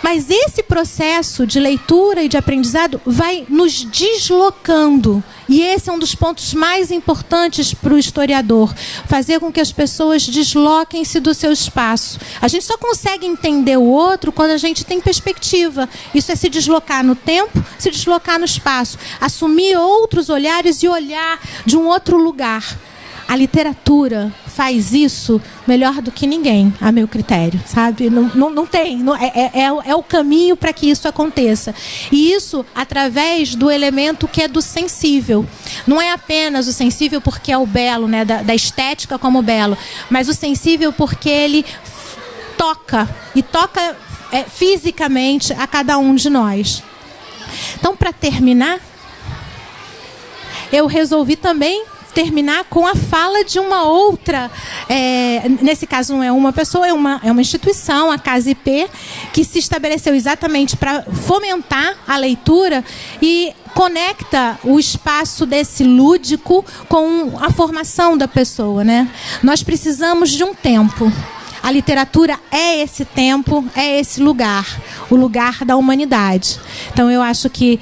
Mas esse processo de leitura e de aprendizado vai nos deslocando. E esse é um dos pontos mais importantes para o historiador. Fazer com que as pessoas desloquem-se do seu espaço. A gente só consegue entender o outro quando a gente tem perspectiva. Isso é se deslocar no tempo, se deslocar no espaço. Assumir outros olhares e olhar de um outro lugar. A literatura faz isso melhor do que ninguém, a meu critério, sabe? Não tem. É o caminho para que isso aconteça. E isso através do elemento que é do sensível. Não é apenas o sensível porque é o belo, né? Da estética como belo, mas o sensível porque ele toca, e toca fisicamente a cada um de nós. Então, para terminar, eu resolvi também terminar com a fala de uma outra, nesse caso não é uma pessoa, é uma instituição, a Casa IP, que se estabeleceu exatamente para fomentar a leitura e conecta o espaço desse lúdico com a formação da pessoa, né? Nós precisamos de um tempo. A literatura é esse tempo, é esse lugar, o lugar da humanidade. Então eu acho que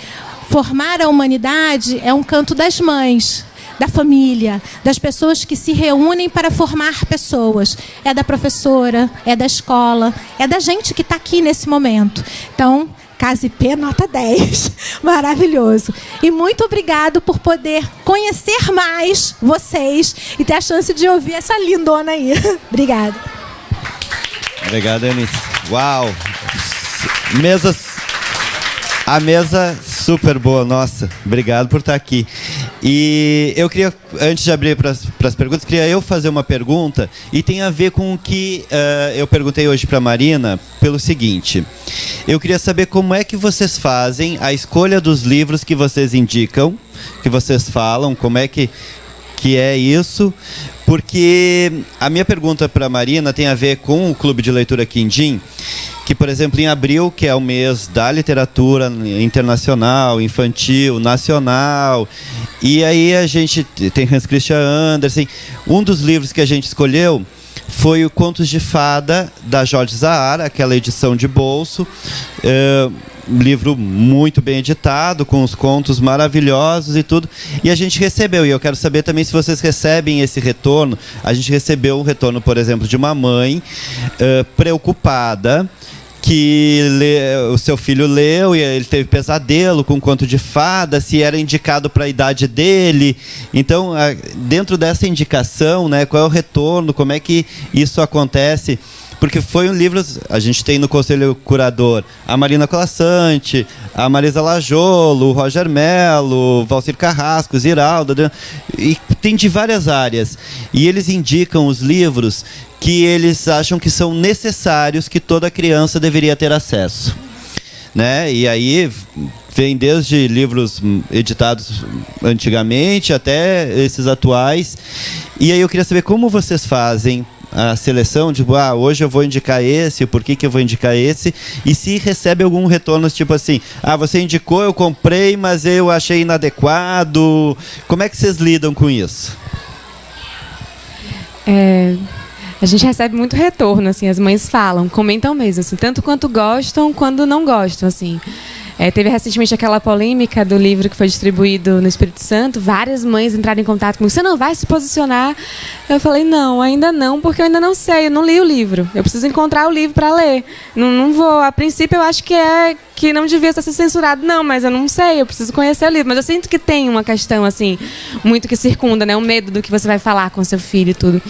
formar a humanidade é um canto das mães, da família, das pessoas que se reúnem para formar pessoas. É da professora, é da escola, é da gente que está aqui nesse momento. Então, Casa IP, nota 10. Maravilhoso. E muito obrigado por poder conhecer mais vocês e ter a chance de ouvir essa lindona aí. Obrigada. Obrigado, Eunice. Uau! A mesa super boa, nossa. Obrigado por estar aqui. E eu queria, antes de abrir para as perguntas, queria eu fazer uma pergunta e tem a ver com o que eu perguntei hoje para a Marina, pelo seguinte. Eu queria saber como é que vocês fazem a escolha dos livros que vocês indicam, que vocês falam, como é que é isso, porque a minha pergunta para a Marina tem a ver com o Clube de Leitura Quindim, que, por exemplo, em abril, que é o mês da literatura internacional, infantil, nacional, e aí a gente tem Hans Christian Andersen. Um dos livros que a gente escolheu foi o Contos de Fada, da Jorge Zahara, aquela edição de bolso, livro muito bem editado, com os contos maravilhosos e tudo, e a gente recebeu, e eu quero saber também se vocês recebem esse retorno. A gente recebeu um retorno, por exemplo, de uma mãe preocupada, que o seu filho leu e ele teve pesadelo com um conto de fada, se era indicado para a idade dele. Então, dentro dessa indicação, né, qual é o retorno, como é que isso acontece? Porque foi um livro, a gente tem no Conselho Curador a Marina Colassante, a Marisa Lajolo, o Roger Mello, o Valcir Carrasco, o Ziraldo, e tem de várias áreas. E eles indicam os livros que eles acham que são necessários, que toda criança deveria ter acesso, né? E aí vem desde livros editados antigamente até esses atuais. E aí eu queria saber como vocês fazem a seleção, tipo, hoje eu vou indicar esse, por que eu vou indicar esse? E se recebe algum retorno, tipo assim, você indicou, eu comprei, mas eu achei inadequado. Como é que vocês lidam com isso? A gente recebe muito retorno, assim, as mães falam, comentam mesmo, assim, tanto quanto gostam, quanto não gostam, assim. Teve recentemente aquela polêmica do livro que foi distribuído no Espírito Santo, várias mães entraram em contato comigo, você não vai se posicionar? Eu falei, não, ainda não, porque eu ainda não sei, eu não li o livro, eu preciso encontrar o livro para ler, não vou, a princípio eu acho que não devia ser censurado, não, mas eu não sei, eu preciso conhecer o livro, mas eu sinto que tem uma questão, assim, muito que circunda, né, o medo do que você vai falar com seu filho e tudo.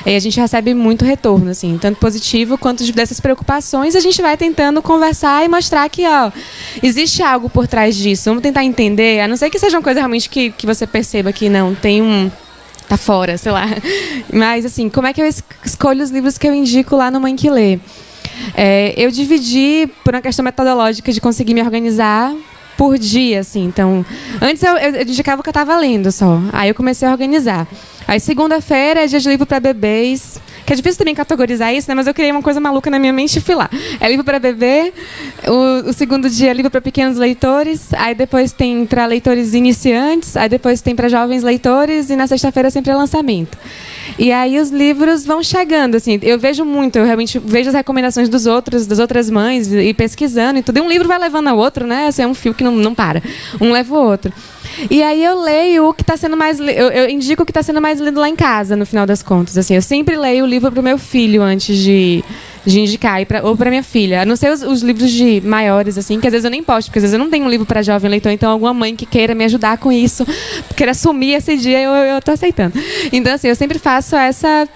E a gente recebe muito retorno, assim, tanto positivo quanto dessas preocupações. A gente vai tentando conversar e mostrar que, existe algo por trás disso. Vamos tentar entender, a não ser que seja uma coisa realmente que você perceba que não, tem tá fora, sei lá. Mas, assim, como é que eu escolho os livros que eu indico lá no Mãe que Lê? Eu dividi por uma questão metodológica de conseguir me organizar por dia, assim. Então, antes eu indicava o que eu estava lendo só. Aí eu comecei a organizar. Aí segunda-feira é dia de livro para bebês, que é difícil também categorizar isso, né? Mas eu criei uma coisa maluca na minha mente e fui lá. É livro para bebê, o segundo dia é livro para pequenos leitores, aí depois tem para leitores iniciantes, aí depois tem para jovens leitores e na sexta-feira sempre é lançamento. E aí os livros vão chegando, assim, eu realmente vejo as recomendações das outras mães e pesquisando e tudo, e um livro vai levando ao outro, né? Assim, é um fio que não para, um leva o outro. E aí eu leio o que está sendo mais eu indico o que está sendo mais lido lá em casa, no final das contas. Assim, eu sempre leio o livro para o meu filho antes de indicar, ou para minha filha. A não ser os livros de maiores, assim, que às vezes eu nem posto, porque às vezes eu não tenho um livro para jovem leitor, então alguma mãe que queira me ajudar com isso, queira assumir esse dia, eu tô aceitando. Então, assim, eu sempre faço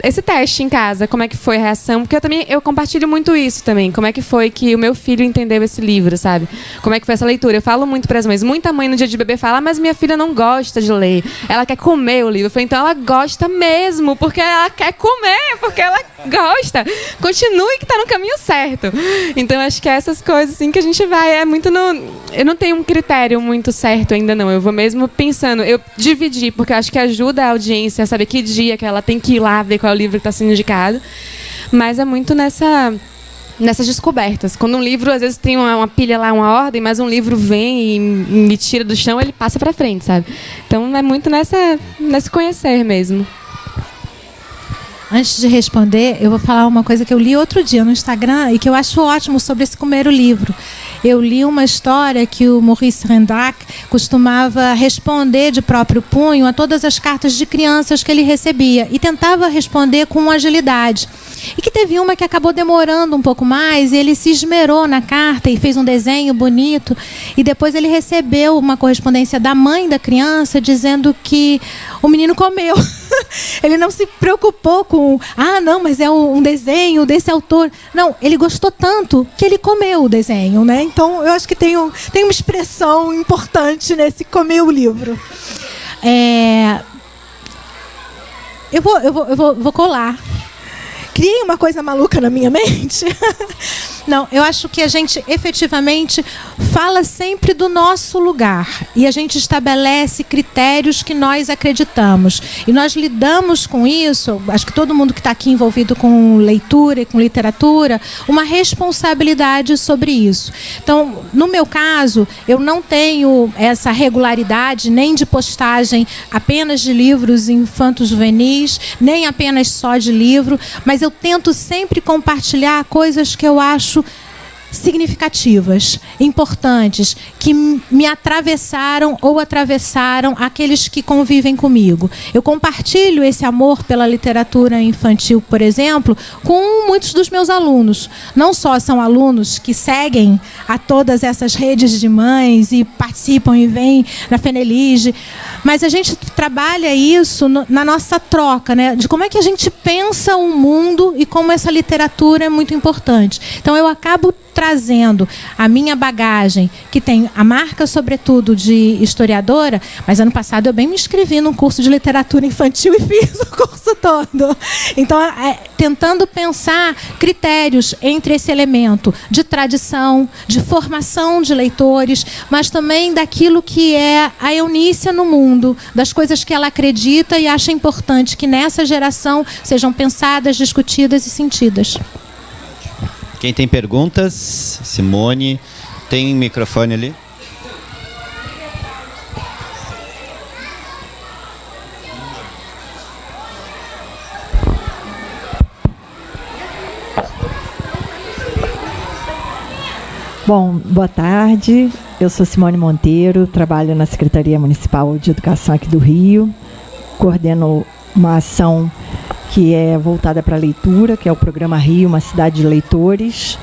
esse teste em casa, como é que foi a reação, porque eu compartilho muito isso também, como é que foi que o meu filho entendeu esse livro, sabe? Como é que foi essa leitura? Eu falo muito para as mães, muita mãe no dia de bebê fala, mas minha filha não gosta de ler, ela quer comer o livro. Eu falei, então ela gosta mesmo, porque ela quer comer, porque ela gosta. Continue que está no caminho certo. Então, acho que essas coisas assim que a gente vai, eu não tenho um critério muito certo ainda não, eu vou mesmo pensando, eu dividi, porque eu acho que ajuda a audiência a saber que dia que ela tem que ir lá ver qual é o livro que está sendo indicado, mas é muito nessas descobertas. Quando um livro, às vezes tem uma pilha lá, uma ordem, mas um livro vem e me tira do chão, ele passa para frente, sabe? Então, é muito nesse conhecer mesmo. Antes de responder, eu vou falar uma coisa que eu li outro dia no Instagram e que eu acho ótimo sobre esse primeiro livro. Eu li uma história que o Maurice Rendac costumava responder de próprio punho a todas as cartas de crianças que ele recebia e tentava responder com agilidade. E que teve uma que acabou demorando um pouco mais e ele se esmerou na carta e fez um desenho bonito e depois ele recebeu uma correspondência da mãe da criança dizendo que o menino comeu. Ele não se preocupou com, não, mas é um desenho desse autor. Não, ele gostou tanto que ele comeu o desenho, né? Então, eu acho que tem uma expressão importante nesse comer o livro. Eu vou colar. Criei uma coisa maluca na minha mente. Não, eu acho que a gente efetivamente fala sempre do nosso lugar e a gente estabelece critérios que nós acreditamos. E nós lidamos com isso, acho que todo mundo que está aqui envolvido com leitura e com literatura, uma responsabilidade sobre isso. Então, no meu caso, eu não tenho essa regularidade nem de postagem apenas de livros infantos juvenis, nem apenas só de livro, mas eu tento sempre compartilhar coisas que eu acho significativas, importantes, que me atravessaram ou atravessaram aqueles que convivem comigo. Eu compartilho esse amor pela literatura infantil, por exemplo, com muitos dos meus alunos. Não só são alunos que seguem a todas essas redes de mães e participam e vêm na Fenelige, mas a gente trabalha isso na nossa troca, né? De como é que a gente pensa o mundo e como essa literatura é muito importante. Então, eu acabo trazendo a minha bagagem, que tem a marca, sobretudo, de historiadora, mas ano passado eu bem me inscrevi num curso de literatura infantil e fiz o curso todo. Então, tentando pensar critérios entre esse elemento de tradição, de formação de leitores, mas também daquilo que é a Eunícia no mundo, das coisas que ela acredita e acha importante que nessa geração sejam pensadas, discutidas e sentidas. Quem tem perguntas? Simone. Tem microfone ali? Bom, boa tarde. Eu sou Simone Monteiro, trabalho na Secretaria Municipal de Educação aqui do Rio. Coordeno uma ação que é voltada para a leitura, que é o Programa Rio, uma cidade de leitores.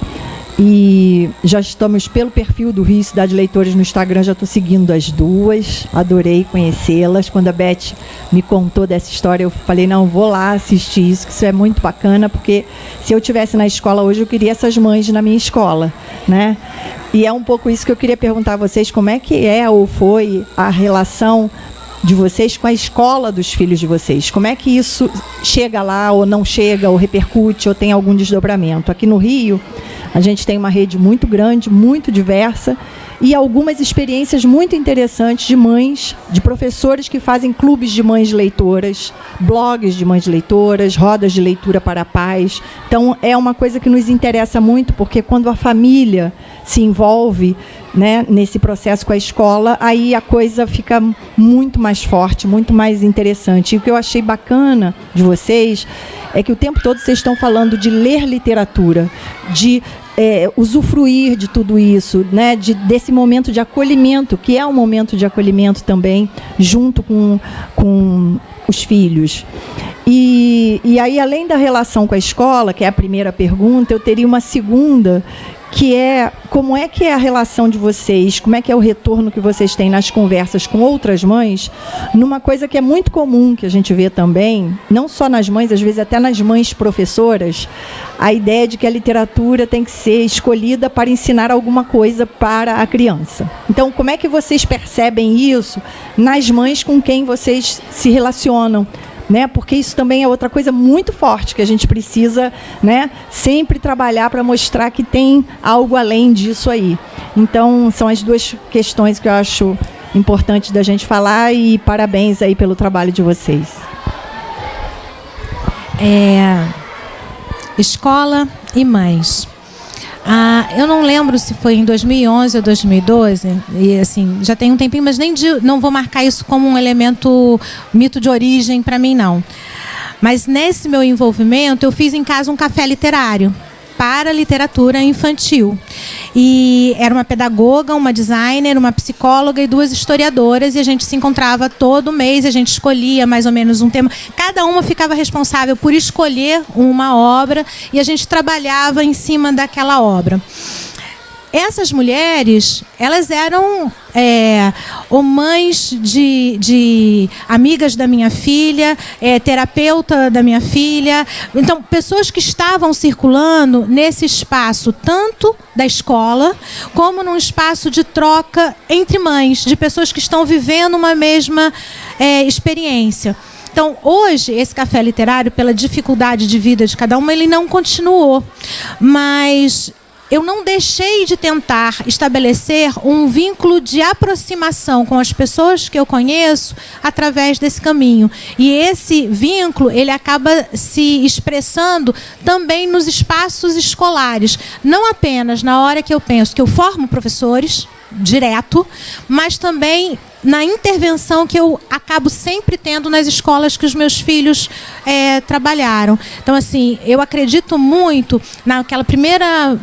E já estamos pelo perfil do Rio Cidade de Leitores no Instagram, já estou seguindo as duas, adorei conhecê-las. Quando a Beth me contou dessa história, eu falei, não, vou lá assistir isso, que isso é muito bacana, porque se eu estivesse na escola hoje, eu queria essas mães na minha escola, né? E é um pouco isso que eu queria perguntar a vocês, como é que é ou foi a relação de vocês com a escola dos filhos de vocês? Como é que isso chega lá, ou não chega, ou repercute, ou tem algum desdobramento? Aqui no Rio, a gente tem uma rede muito grande, muito diversa, e algumas experiências muito interessantes de mães, de professores que fazem clubes de mães leitoras, blogs de mães leitoras, rodas de leitura para pais. Então, é uma coisa que nos interessa muito, porque quando a família se envolve, né, nesse processo com a escola, aí a coisa fica muito mais forte, muito mais interessante. E o que eu achei bacana de vocês é que o tempo todo vocês estão falando de ler literatura, de usufruir de tudo isso, né, desse momento de acolhimento, que é um momento de acolhimento também, junto com os filhos. E aí, além da relação com a escola, que é a primeira pergunta, eu teria uma segunda, que é como é que é a relação de vocês, como é que é o retorno que vocês têm nas conversas com outras mães, numa coisa que é muito comum, que a gente vê também, não só nas mães, às vezes até nas mães professoras, a ideia de que a literatura tem que ser escolhida para ensinar alguma coisa para a criança. Então, como é que vocês percebem isso nas mães com quem vocês se relacionam? Né? Porque isso também é outra coisa muito forte que a gente precisa, né, sempre trabalhar para mostrar que tem algo além disso aí. Então, são as duas questões que eu acho importante da gente falar, e parabéns aí pelo trabalho de vocês. Escola e mães. Eu não lembro se foi em 2011 ou 2012, e assim, já tem um tempinho, mas não vou marcar isso como um elemento, mito de origem para mim, não. Mas nesse meu envolvimento, eu fiz em casa um café literário para literatura infantil. E era uma pedagoga, uma designer, uma psicóloga e 2 historiadoras, e a gente se encontrava todo mês, a gente escolhia mais ou menos um tema. Cada uma ficava responsável por escolher uma obra e a gente trabalhava em cima daquela obra. Essas mulheres, elas eram ou mães de amigas da minha filha, terapeuta da minha filha. Então, pessoas que estavam circulando nesse espaço, tanto da escola, como num espaço de troca entre mães, de pessoas que estão vivendo uma mesma experiência. Então, hoje, esse café literário, pela dificuldade de vida de cada uma, ele não continuou. Mas eu não deixei de tentar estabelecer um vínculo de aproximação com as pessoas que eu conheço através desse caminho. E esse vínculo, ele acaba se expressando também nos espaços escolares. Não apenas na hora que eu penso que eu formo professores, direto, mas também na intervenção que eu acabo sempre tendo nas escolas que os meus filhos trabalharam. Então, assim, eu acredito muito naquela primeira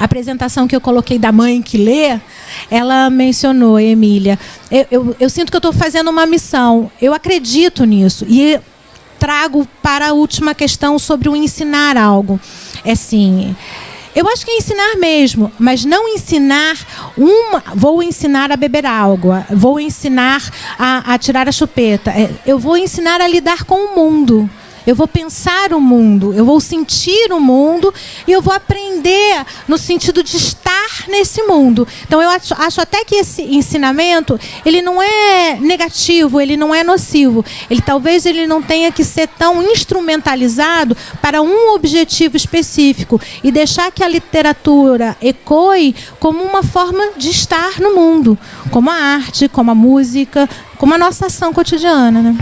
apresentação que eu coloquei da mãe que lê. Ela mencionou, Emília, eu sinto que eu estou fazendo uma missão. Eu acredito nisso e trago para a última questão sobre o ensinar algo. Assim, eu acho que é ensinar mesmo, mas não ensinar vou ensinar a beber água, vou ensinar a tirar a chupeta. Eu vou ensinar a lidar com o mundo. eu vou pensar o mundo, eu vou sentir o mundo e eu vou aprender no sentido de estar nesse mundo. Então, eu acho até que esse ensinamento, ele não é negativo, ele não é nocivo. Talvez ele não tenha que ser tão instrumentalizado para um objetivo específico e deixar que a literatura ecoe como uma forma de estar no mundo, como a arte, como a música, como a nossa ação cotidiana, né?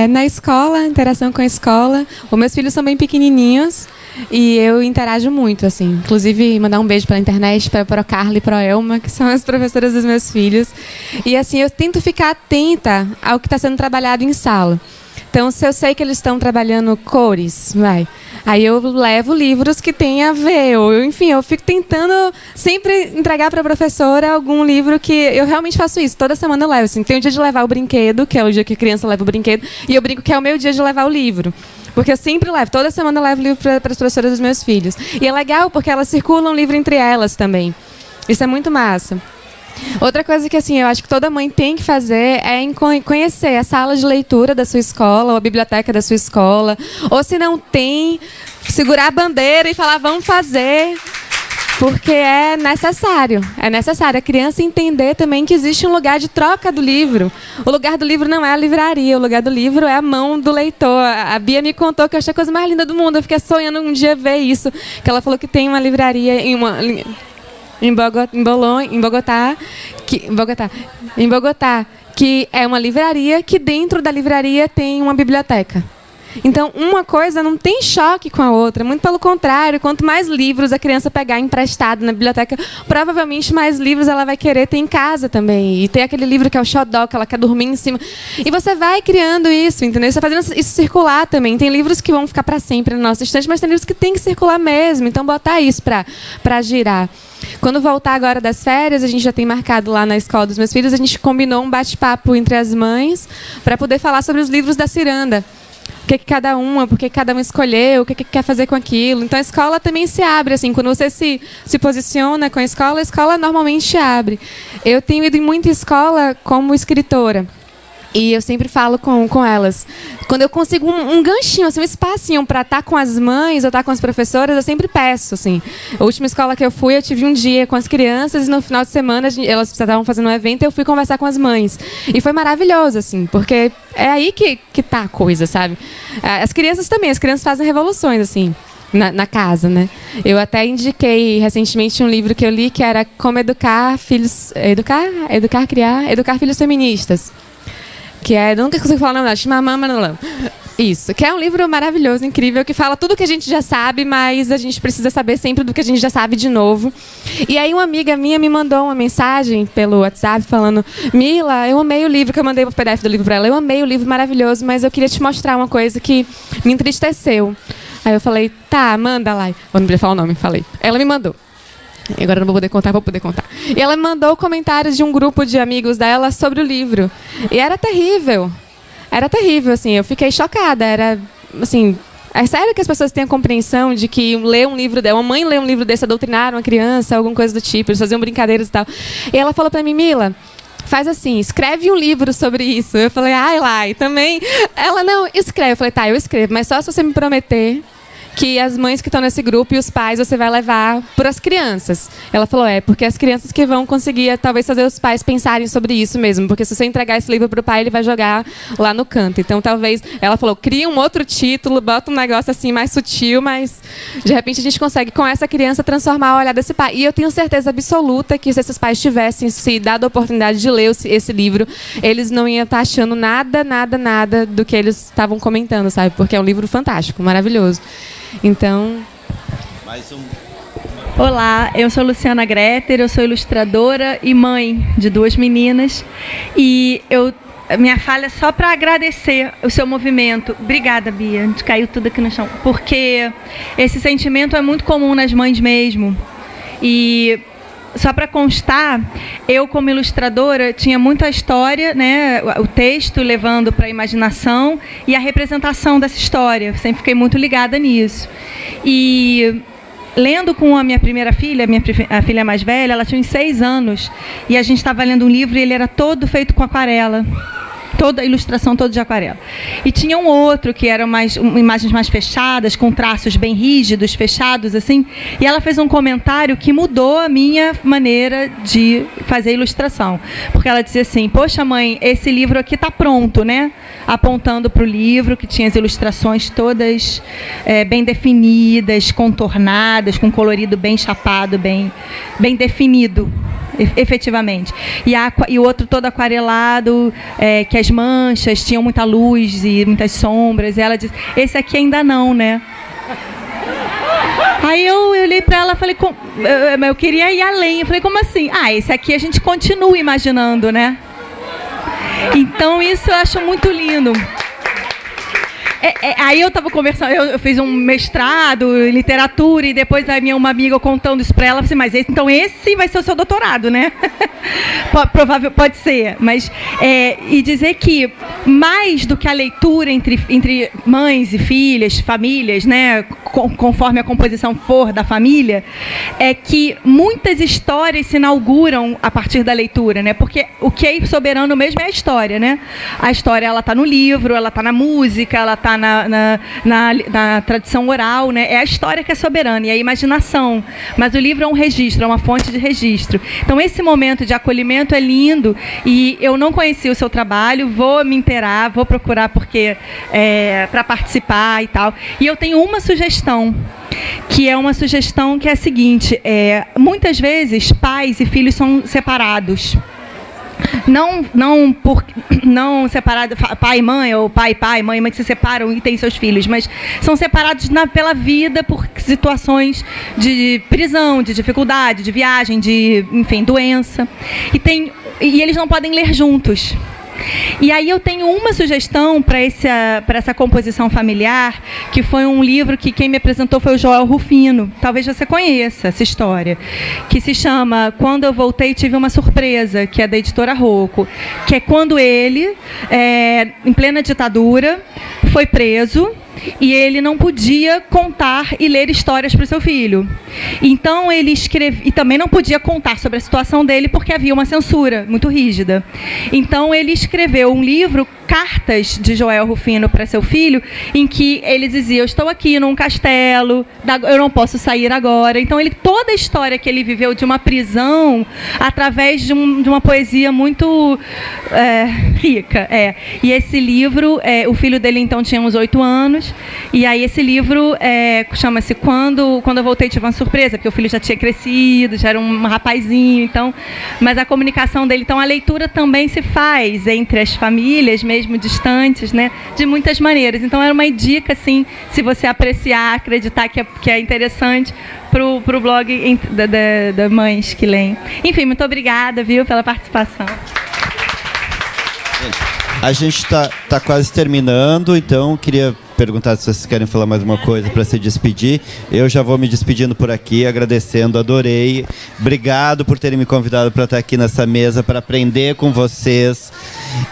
Na escola, interação com a escola. Os meus filhos são bem pequenininhos e eu interajo muito, assim. Inclusive, mandar um beijo pela internet para a Carla e para a Elma, que são as professoras dos meus filhos. E, assim, eu tento ficar atenta ao que está sendo trabalhado em sala. Então, se eu sei que eles estão trabalhando cores, aí eu levo livros que têm a ver. Ou, enfim, eu fico tentando sempre entregar para a professora algum livro que eu realmente faço isso. Toda semana eu levo. Assim, tem o dia de levar o brinquedo, que é o dia que a criança leva o brinquedo, e eu brinco que é o meu dia de levar o livro. Porque eu sempre levo, toda semana eu levo livro para as professoras dos meus filhos. E é legal porque elas circulam livro entre elas também. Isso é muito massa. Outra coisa que, assim, eu acho que toda mãe tem que fazer é conhecer a sala de leitura da sua escola, ou a biblioteca da sua escola, ou se não tem, segurar a bandeira e falar, vamos fazer, porque é necessário a criança entender também que existe um lugar de troca do livro. O lugar do livro não é a livraria, o lugar do livro é a mão do leitor. A Bia me contou que eu achei a coisa mais linda do mundo, eu fiquei sonhando um dia ver isso, que ela falou que tem uma livraria em Bogotá, que é uma livraria, que dentro da livraria tem uma biblioteca. Então, uma coisa não tem choque com a outra, muito pelo contrário, quanto mais livros a criança pegar emprestado na biblioteca, provavelmente mais livros ela vai querer ter em casa também. E tem aquele livro que é o xodó, que ela quer dormir em cima. E você vai criando isso, entendeu? Você vai fazendo isso circular também. Tem livros que vão ficar para sempre na nossa estante, mas tem livros que tem que circular mesmo. Então, botar isso para girar. Quando voltar agora das férias, a gente já tem marcado lá na escola dos meus filhos, a gente combinou um bate-papo entre as mães para poder falar sobre os livros da ciranda. O que cada uma, por que cada uma escolheu, o que quer fazer com aquilo. Então a escola também se abre, assim, quando você se posiciona com a escola normalmente abre. Eu tenho ido em muita escola como escritora. E eu sempre falo com elas. Quando eu consigo um ganchinho, assim, um espacinho para estar com as mães ou estar com as professoras, eu sempre peço, assim. A última escola que eu fui, eu tive um dia com as crianças e no final de semana elas estavam fazendo um evento e eu fui conversar com as mães. E foi maravilhoso, assim, porque é aí que tá a coisa, sabe? As crianças também, as crianças fazem revoluções, assim. Na casa, né? Eu até indiquei recentemente um livro que eu li que era Como Educar Filhos... Educar Filhos Feministas. Que é... Nunca consigo falar o nome, Chimamanda. Isso. Que é um livro maravilhoso, incrível, que fala tudo que a gente já sabe, mas a gente precisa saber sempre do que a gente já sabe de novo. E aí uma amiga minha me mandou uma mensagem pelo WhatsApp falando: Mila, eu amei o livro, que eu mandei o PDF do livro para ela. Eu amei o livro, maravilhoso, mas eu queria te mostrar uma coisa que me entristeceu. Aí eu falei, tá, manda lá. Eu não podia falar o nome, falei. Ela me mandou. Agora eu não vou poder contar, E ela me mandou comentários de um grupo de amigos dela sobre o livro. E era terrível. Era terrível, assim. Eu fiquei chocada. Era, assim... É sério que as pessoas têm a compreensão de que ler um livro... Uma mãe ler um livro desse, adoutrinar uma criança, alguma coisa do tipo. Eles faziam brincadeiras e tal. E ela falou pra mim, Mila... Faz assim, escreve um livro sobre isso. Eu falei, ai, lá, e também... Ela, não, escreve. Eu falei, tá, eu escrevo, mas só se você me prometer que as mães que estão nesse grupo e os pais você vai levar para as crianças. Ela falou, porque as crianças que vão conseguir talvez fazer os pais pensarem sobre isso mesmo, porque se você entregar esse livro para o pai, ele vai jogar lá no canto. Então, talvez, ela falou, cria um outro título, bota um negócio assim mais sutil, mas de repente a gente consegue com essa criança transformar o olhar desse pai. E eu tenho certeza absoluta que se esses pais tivessem se dado a oportunidade de ler esse livro, eles não iam estar achando nada do que eles estavam comentando, sabe? Porque é um livro fantástico, maravilhoso. Então... Mais um. Olá, eu sou Luciana Greter, eu sou ilustradora e mãe de 2 meninas. E minha fala é só para agradecer o seu movimento. Obrigada, Bia, caiu tudo aqui no chão. Porque esse sentimento é muito comum nas mães mesmo. E... Só para constar, eu como ilustradora tinha muita história, né, o texto levando para a imaginação e a representação dessa história. Sempre fiquei muito ligada nisso. E lendo com a minha primeira filha, a filha mais velha, ela tinha uns 6 anos, e a gente estava lendo um livro e ele era todo feito com aquarela. toda a ilustração toda de aquarela. E tinha um outro que eram imagens mais fechadas, com traços bem rígidos, fechados assim. E ela fez um comentário que mudou a minha maneira de fazer ilustração, porque ela dizia assim: poxa, mãe, esse livro aqui está pronto, né? Apontando para o livro, que tinha as ilustrações todas bem definidas, contornadas, com colorido bem chapado, bem definido, efetivamente. E o outro todo aquarelado, que as manchas tinham muita luz e muitas sombras. E ela disse: esse aqui ainda não, né? Aí eu olhei para ela e falei: eu queria ir além. Eu falei: como assim? Esse aqui a gente continua imaginando, né? Então isso eu acho muito lindo. Aí eu estava conversando, eu fiz um mestrado em literatura e depois uma amiga contando isso para ela, eu falei: mas então esse vai ser o seu doutorado, né? Provável, pode ser, mas e dizer que mais do que a leitura entre mães e filhas, famílias, né, conforme a composição for da família, é que muitas histórias se inauguram a partir da leitura, né? Porque o que é soberano mesmo é a história, né? A história, ela está no livro, ela está na música, ela está na tradição oral, né? É a história que é soberana e a imaginação. Mas o livro é um registro, é uma fonte de registro. Então esse momento de acolhimento é lindo e eu não conhecia o seu trabalho, vou me inteirar, vou procurar porque para participar e tal. E eu tenho uma sugestão, que é uma sugestão que é a seguinte: muitas vezes pais e filhos são separados. Não separados, pai e mãe, ou pai, mãe, que se separam e têm seus filhos, mas são separados pela vida por situações de prisão, de dificuldade, de viagem, de, enfim, doença. E eles não podem ler juntos. E aí eu tenho uma sugestão para essa composição familiar, que foi um livro que quem me apresentou foi o Joel Rufino. Talvez você conheça essa história, que se chama Quando Eu Voltei Tive Uma Surpresa, que é da editora Rocco, que é quando ele, em plena ditadura, foi preso e ele não podia contar e ler histórias para o seu filho. Então ele escreveu, e também não podia contar sobre a situação dele porque havia uma censura muito rígida. Então ele escreveu um livro, Cartas de Joel Rufino para seu filho, em que ele dizia: eu estou aqui num castelo, eu não posso sair agora. Então toda a história que ele viveu de uma prisão, através de uma poesia muito rica. E esse livro, o filho dele então tinha uns 8 anos, e aí esse livro chama-se Quando Eu Voltei Tive Uma Surpresa, porque o filho já tinha crescido, já era um rapazinho, então, mas a comunicação dele, então a leitura também se faz entre as famílias, mesmo distantes, né, de muitas maneiras. Então era uma dica, assim, se você apreciar, acreditar que é interessante, pro blog da Mães que Leem. Enfim, muito obrigada, viu, pela participação. A gente está quase terminando, então queria perguntar se vocês querem falar mais uma coisa para se despedir. Eu já vou me despedindo por aqui, agradecendo, adorei. Obrigado por terem me convidado para estar aqui nessa mesa, para aprender com vocês.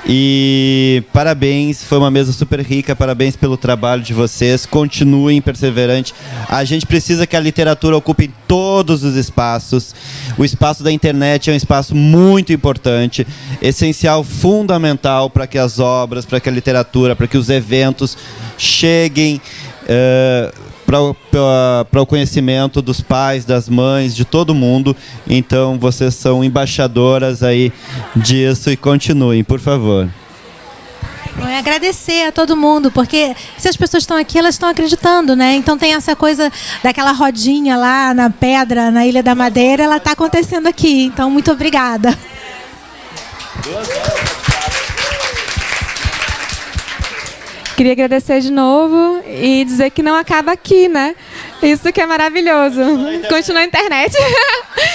E parabéns, foi uma mesa super rica, parabéns pelo trabalho de vocês. Continuem perseverantes. A gente precisa que a literatura ocupe todos os espaços. O espaço da internet é um espaço muito importante, essencial, fundamental para que as obras, para que a literatura, para que os eventos cheguem para o conhecimento dos pais, das mães, de todo mundo. Então, vocês são embaixadoras aí disso e continuem, por favor. É agradecer a todo mundo, porque se as pessoas estão aqui, elas estão acreditando, né? Então tem essa coisa daquela rodinha lá na pedra, na Ilha da Madeira, ela está acontecendo aqui. Então, muito obrigada. Queria agradecer de novo e dizer que não acaba aqui, né? Isso que é maravilhoso. Continua na internet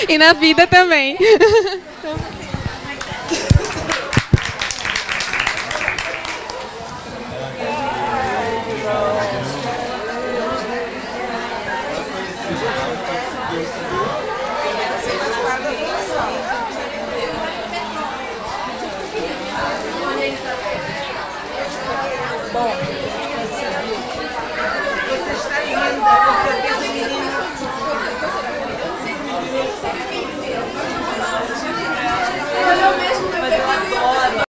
e na vida também. Bom,